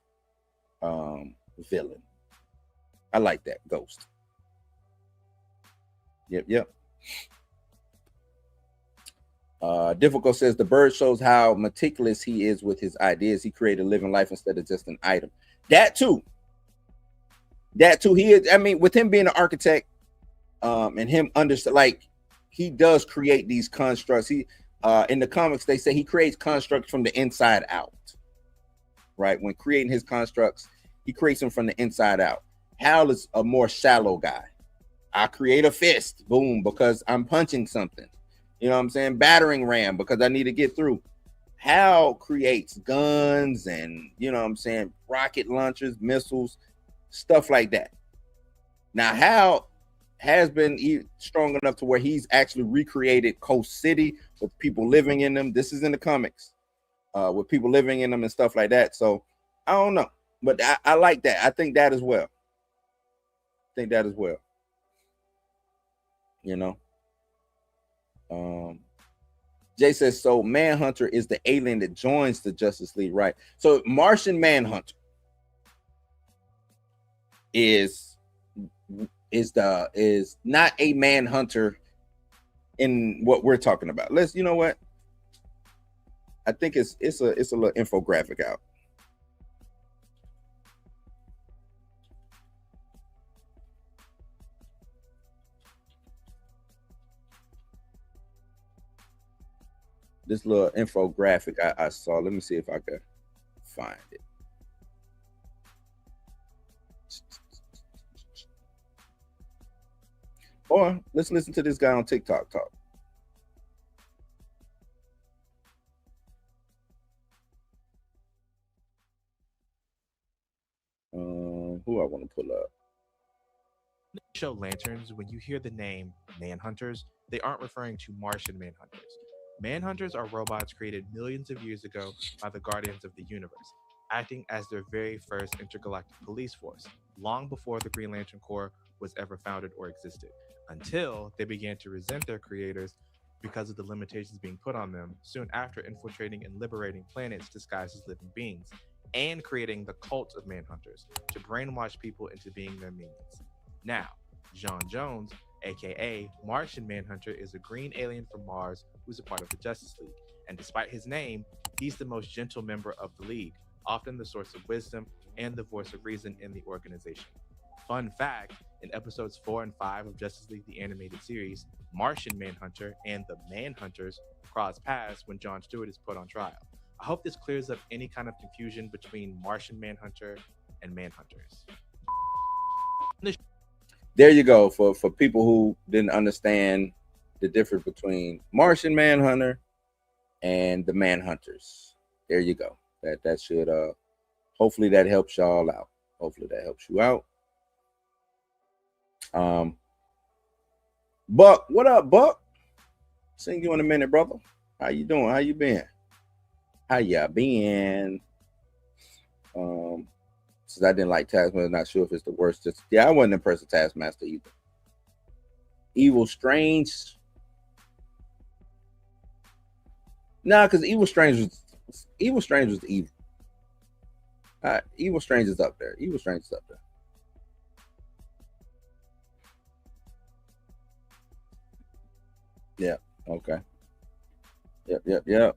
villain. I like that, Ghost. Yep. Difficult says the bird shows how meticulous he is with his ideas. He created a living life instead of just an item. That too. He is. I mean, with him being an architect, and him he does create these constructs. He in the comics they say he creates constructs from the inside out. Right? When creating his constructs, He creates them from the inside out. Hal is a more shallow guy. I create a fist, boom, because I'm punching something. You know what I'm saying? Battering ram because I need to get through. Hal creates guns and, you know what I'm saying, rocket launchers, missiles, stuff like that. Now, Hal has been strong enough to where he's actually recreated Coast City with people living in them. This is in the comics, with people living in them and stuff like that. So I don't know, but I like that. I think that as well. You know, Jay says, so Manhunter is the alien that joins the Justice League, right? So Martian Manhunter is not a Manhunter in what we're talking about. You know what? I think it's a little infographic out. This little infographic I saw. Let me see if I can find it. Or let's listen to this guy on TikTok talk. Who I want to pull up? Show lanterns, when you hear the name Manhunters, they aren't referring to Martian Manhunters. Manhunters are robots created millions of years ago by the Guardians of the Universe, acting as their very first intergalactic police force, long before the Green Lantern Corps was ever founded or existed, until they began to resent their creators because of the limitations being put on them soon after infiltrating and liberating planets disguised as living beings, and creating the cult of Manhunters to brainwash people into being their minions. Now, John Jones, aka Martian Manhunter, is a green alien from Mars who's a part of the Justice League, and despite his name, he's the most gentle member of the League, often the source of wisdom and the voice of reason in the organization. Fun fact, in episodes 4 and 5 of Justice League the Animated Series, Martian Manhunter and the Manhunters cross paths when John Stewart is put on trial. I hope this clears up any kind of confusion between Martian Manhunter and Manhunters. There you go, for people who didn't understand the difference between Martian Manhunter and the Manhunters. There you go. That should hopefully that helps y'all out. Hopefully that helps you out. Buck, what up, Buck? Seen you in a minute, brother. How you doing? How you been? Since I didn't like Taskmaster, not sure if it's the worst. I wasn't impressed with Taskmaster either. Evil Strange. Nah, because Evil Strange was evil. Evil Strange is up there. Yeah. Okay. Yep.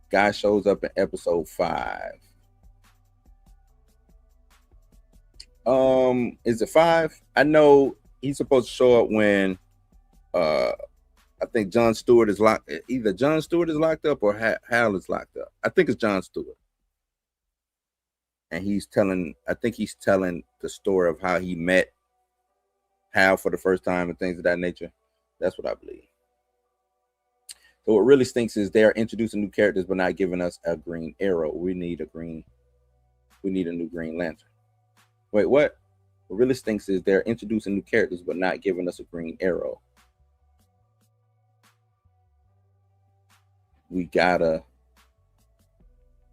Guy shows up in episode 5. Is it 5? I know he's supposed to show up when I think John Stewart is locked. Either John Stewart is locked up or Hal is locked up. I think it's John Stewart. And I think he's telling the story of how he met Hal for the first time and things of that nature. That's what I believe. So what really stinks is they're introducing new characters but not giving us a Green Arrow. We need a new Green Lantern. Wait, what? What really stinks is they're introducing new characters but not giving us a Green Arrow. I'm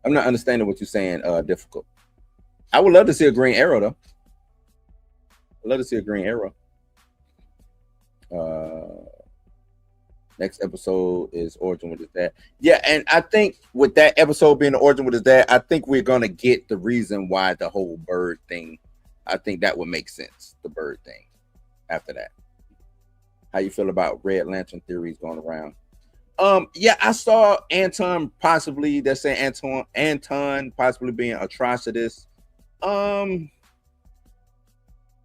not understanding what you're saying, difficult. I would love to see a Green Arrow, though. I'd love to see a Green Arrow. Next episode is Origin with his dad. Yeah, and I think with that episode being the Origin with his dad, I think we're gonna get the reason why the whole bird thing. I think that would make sense. The bird thing. After that, how you feel about Red Lantern theories going around? Yeah, I saw Anton possibly. They're saying Anton possibly being Atrocitus.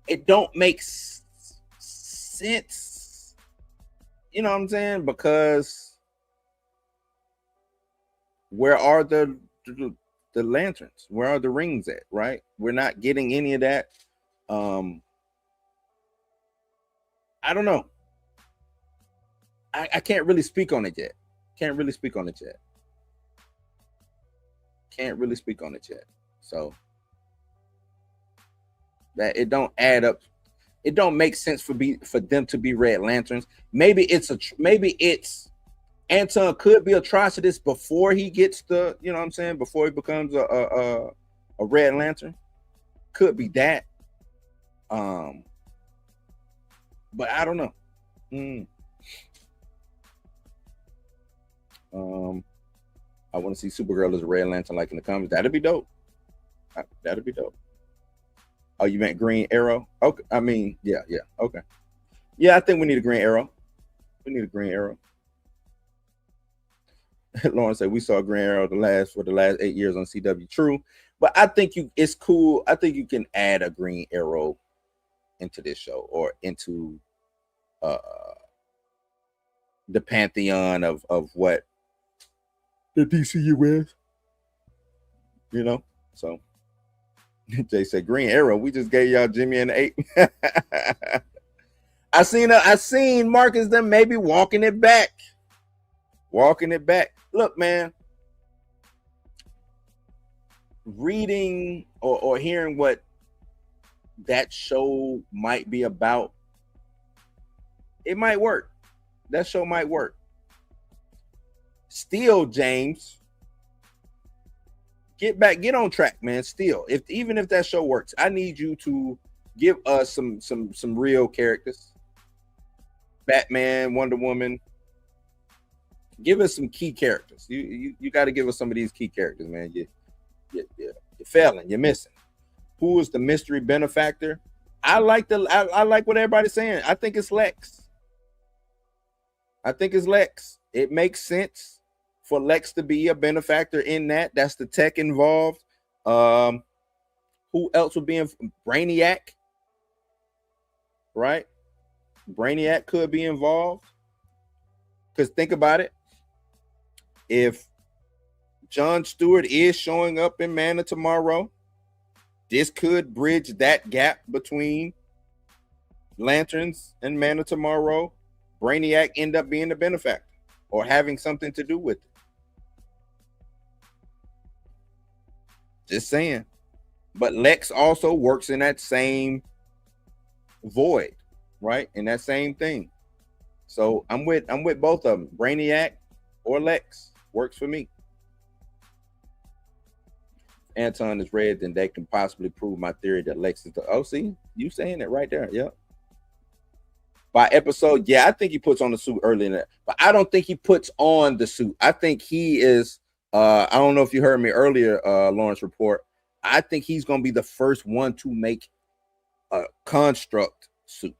It don't make sense. You know what I'm saying? Because where are the the lanterns? Where are the rings at? Right? We're not getting any of that. I don't know. I can't really speak on it yet. Can't really speak on it yet. So that it don't add up. It don't make sense for them to be Red Lanterns. Maybe it's Anton could be Atrocitus before he gets the, you know what I'm saying, before he becomes a Red Lantern. Could be that. But I don't know. I want to see Supergirl as a Red Lantern like in the comics. That'd be dope. Oh, you meant Green Arrow? Okay. I mean, yeah. Okay. Yeah, I think we need a Green Arrow. Lauren said we saw Green Arrow for the last 8 years on CW. True, but I think it's cool. I think you can add a Green Arrow into this show or into the pantheon of what the DCU is. You know, so Jay said Green Arrow. We just gave y'all Jimmy and 8. I seen Marcus them maybe walking it back. Look, man, reading or hearing what that show might be about, it might work. That show might work. Still, James, get on track, man. Still, even if that show works, I need you to give us some real characters. Batman, Wonder Woman. Give us some key characters. You got to give us some of these key characters, man. You're failing. You're missing. Who is the mystery benefactor? I like what everybody's saying. I think it's Lex. It makes sense for Lex to be a benefactor in that. That's the tech involved. Who else would be in? Brainiac, right? Brainiac could be involved. Because think about it. If John Stewart is showing up in Man of Tomorrow, this could bridge that gap between Lanterns and Man of Tomorrow. Brainiac end up being the benefactor or having something to do with it. Just saying. But Lex also works in that same void, right? In that same thing. So I'm with both of them. Brainiac or Lex works for me. Anton is red, then they can possibly prove my theory that Lex is the. Oh, see, you saying it right there. Yep. By episode, yeah, I think he puts on the suit early in that, but I don't think he puts on the suit. I think he is. I don't know if you heard me earlier, Lawrence report. I think he's gonna be the first one to make a construct suit.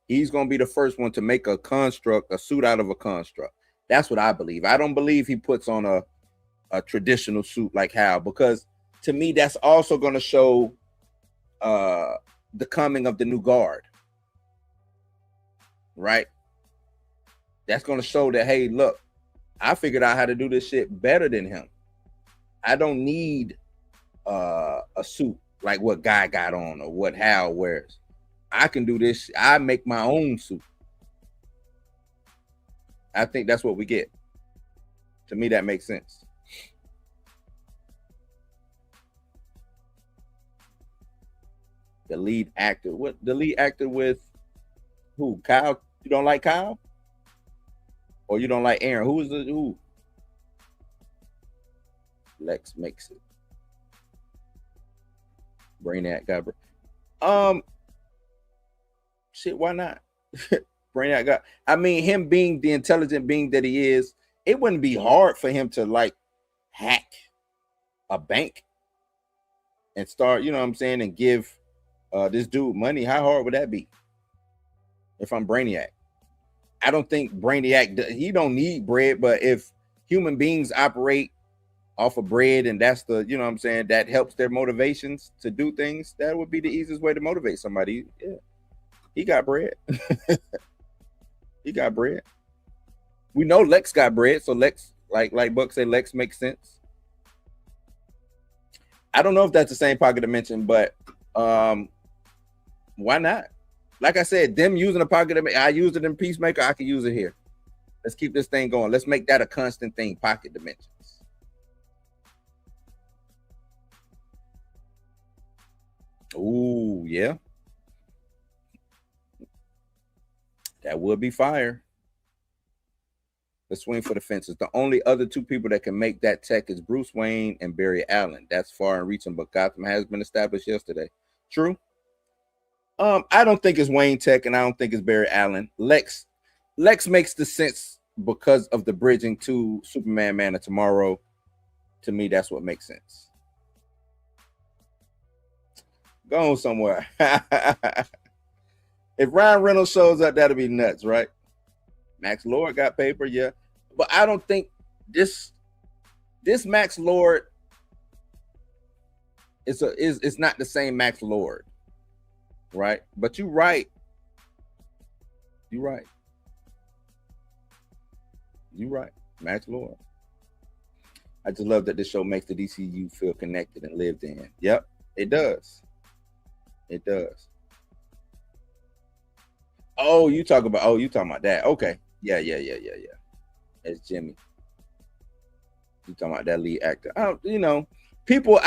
He's gonna be the first one to make a suit out of a construct. That's what I believe. I don't believe he puts on a traditional suit like Hal, because to me that's also going to show the coming of the new guard, right? That's going to show that, hey, look, I figured out how to do this shit better than him. I don't need a suit like what Guy got on or what Hal wears. I can do this. I make my own suit. I think that's what we get. To me, that makes sense. The lead actor. What the lead actor with who? Kyle? You don't like Kyle? Or you don't like Aaron? Who? Lex makes it. Brainiac got shit, why not? Brainiac got, I mean, him being the intelligent being that he is, it wouldn't be hard for him to like hack a bank and start, you know what I'm saying, and give this dude money. How hard would that be? If I'm Brainiac, I don't think Brainiac, he don't need bread, but if human beings operate off of bread and that's the, you know what I'm saying, that helps their motivations to do things, that would be the easiest way to motivate somebody. Yeah, he got bread. He got bread. We know Lex got bread, so Lex Like Buck said, Lex makes sense. I don't know if that's the same pocket dimension, but why not? Like I said, them using a pocket dimension, I used it in Peacemaker, I can use it here. Let's keep this thing going. Let's make that a constant thing, pocket dimensions. Ooh, yeah. That would be fire. Let's swing for the fences. The only other two people that can make that tech is Bruce Wayne and Barry Allen. That's far and reaching, but Gotham has been established yesterday. True. I don't think it's Wayne Tech, and I don't think it's Barry Allen. Lex makes the sense because of the bridging to Superman Man of Tomorrow. To me, that's what makes sense. Go on somewhere. If Ryan Reynolds shows up, that'll be nuts, right? Max Lord got paper, yeah. But I don't think this Max Lord is not the same Max Lord, right? But you're right. You're right. You're right. Max Lord. I just love that this show makes the DCU feel connected and lived in. Yep, it does. It does. Oh, you talking about that. Okay. Yeah. It's Jimmy. You talking about that lead actor. I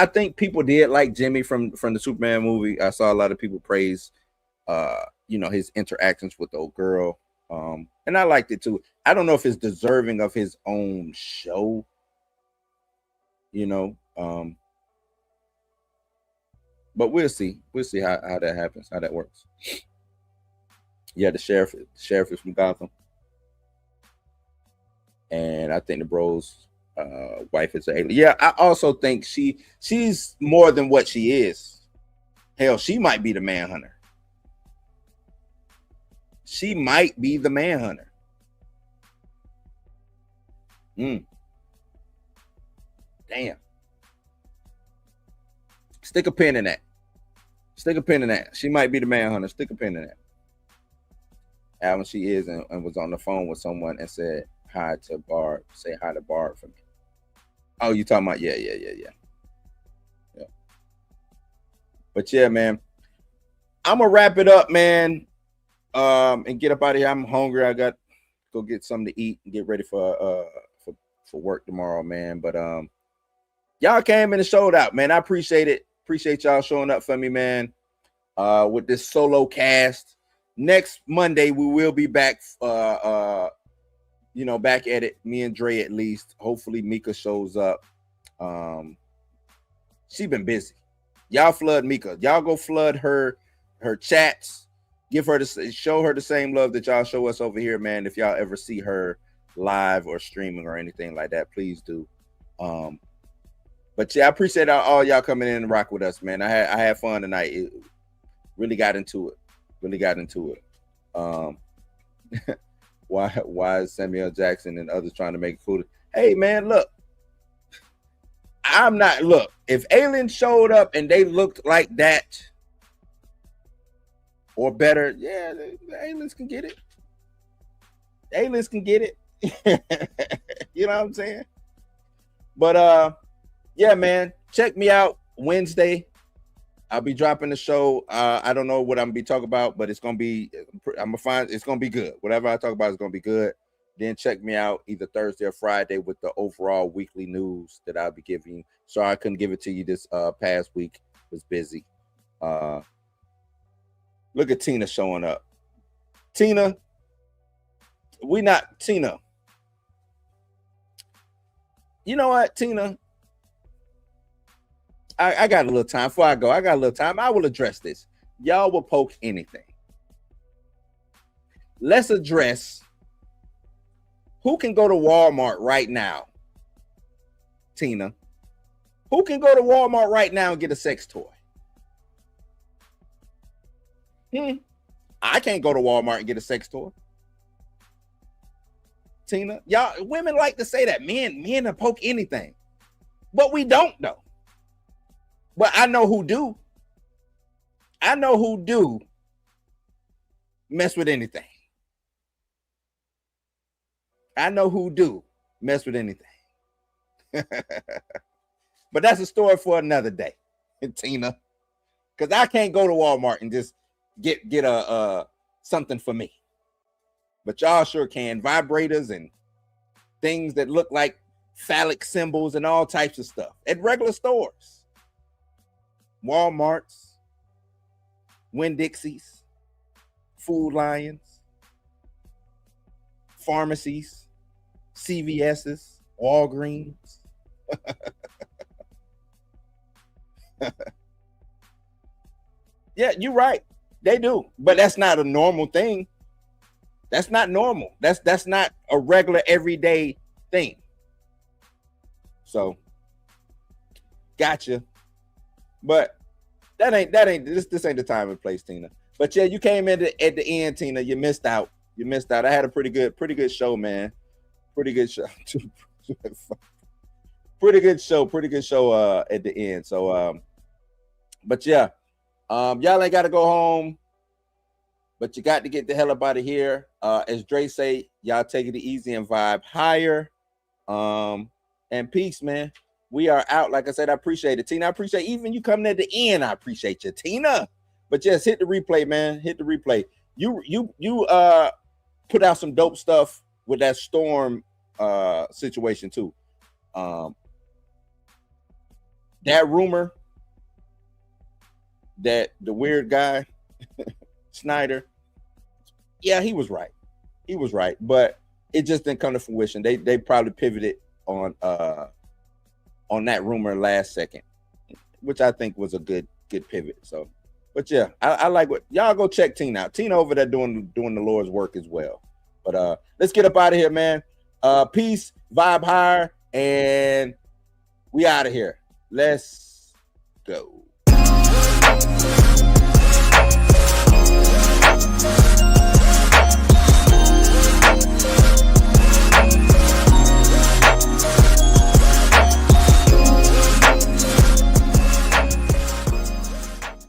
think people did like Jimmy from the Superman movie. I saw a lot of people praise his interactions with the old girl. And I liked it too. I don't know if it's deserving of his own show. But we'll see. We'll see how that happens, how that works. Yeah, the sheriff is from Gotham. And I think the bro's wife is an alien. Yeah, I also think she's more than what she is. Hell, she might be the Manhunter. She might be the Manhunter. Damn. Stick a pin in that. She might be the Manhunter. Stick a pin in that. Alan, she is, and was on the phone with someone and said hi to Barb. Say hi to Barb for me. Oh, you talking about? Yeah. But yeah, man, I'm gonna wrap it up, man, and get up out of here. I'm hungry. I got to go get something to eat and get ready for work tomorrow, man. But y'all came in and showed out, man. I appreciate it. Appreciate y'all showing up for me, man. With this solo cast. Next Monday we will be back. Back at it. Me and Dre at least. Hopefully Mika shows up. She been busy. Y'all flood Mika. Y'all go flood her chats. Show her the same love that y'all show us over here, man. If y'all ever see her live or streaming or anything like that, please do. But yeah, I appreciate all y'all coming in and rock with us, man. I had fun tonight. It really got into it. Why is Samuel Jackson and others trying to make it cool? Hey man, look. If aliens showed up and they looked like that or better, yeah, the aliens can get it. You know what I'm saying? But yeah, man, check me out Wednesday. I'll be dropping the show. I don't know what I'm gonna be talking about, but it's gonna be good. Whatever I talk about is gonna be good. Then check me out either Thursday or Friday with the overall weekly news that I'll be giving you. Sorry I couldn't give it to you this past week. Was busy. Look at Tina showing up. Tina. You know what, Tina? I got a little time. Before I go, I got a little time. I will address this. Y'all will poke anything. Let's address who can go to Walmart right now. Tina. Who can go to Walmart right now and get a sex toy? I can't go to Walmart and get a sex toy. Tina, y'all women like to say that men will poke anything, but we don't know. But I know who do. Mess with anything. mess with anything. But that's a story for another day, Tina. Because I can't go to Walmart and just get a something for me. But y'all sure can. Vibrators and things that look like phallic symbols and all types of stuff at regular stores. Walmarts, Winn-Dixie's, Food Lions, pharmacies, CVS's, Walgreens. Yeah, you're right. They do. But that's not a normal thing. That's not normal. That's not a regular everyday thing. So gotcha. But this ain't the time and place, Tina. But yeah, you came in at the end, Tina. You missed out. I had a pretty good show, man. Pretty good show. Pretty good show at the end. So but yeah. Y'all ain't gotta go home, but you got to get the hell up out of here. As Dre say, y'all take it easy and vibe higher. And peace, man. We are out. Like I said, I appreciate it, Tina. I appreciate even you coming at the end. I appreciate you, Tina. But just hit the replay, man. Hit the replay. You put out some dope stuff with that storm situation too. That rumor that the weird guy Snyder, yeah, he was right, but it just didn't come to fruition. They probably pivoted on that rumor last second, which I think was a good pivot. So, but yeah, I like what y'all go check Tina out. Tina over there doing the Lord's work as well. But let's get up out of here, man. Peace, vibe higher, and we out of here. Let's go.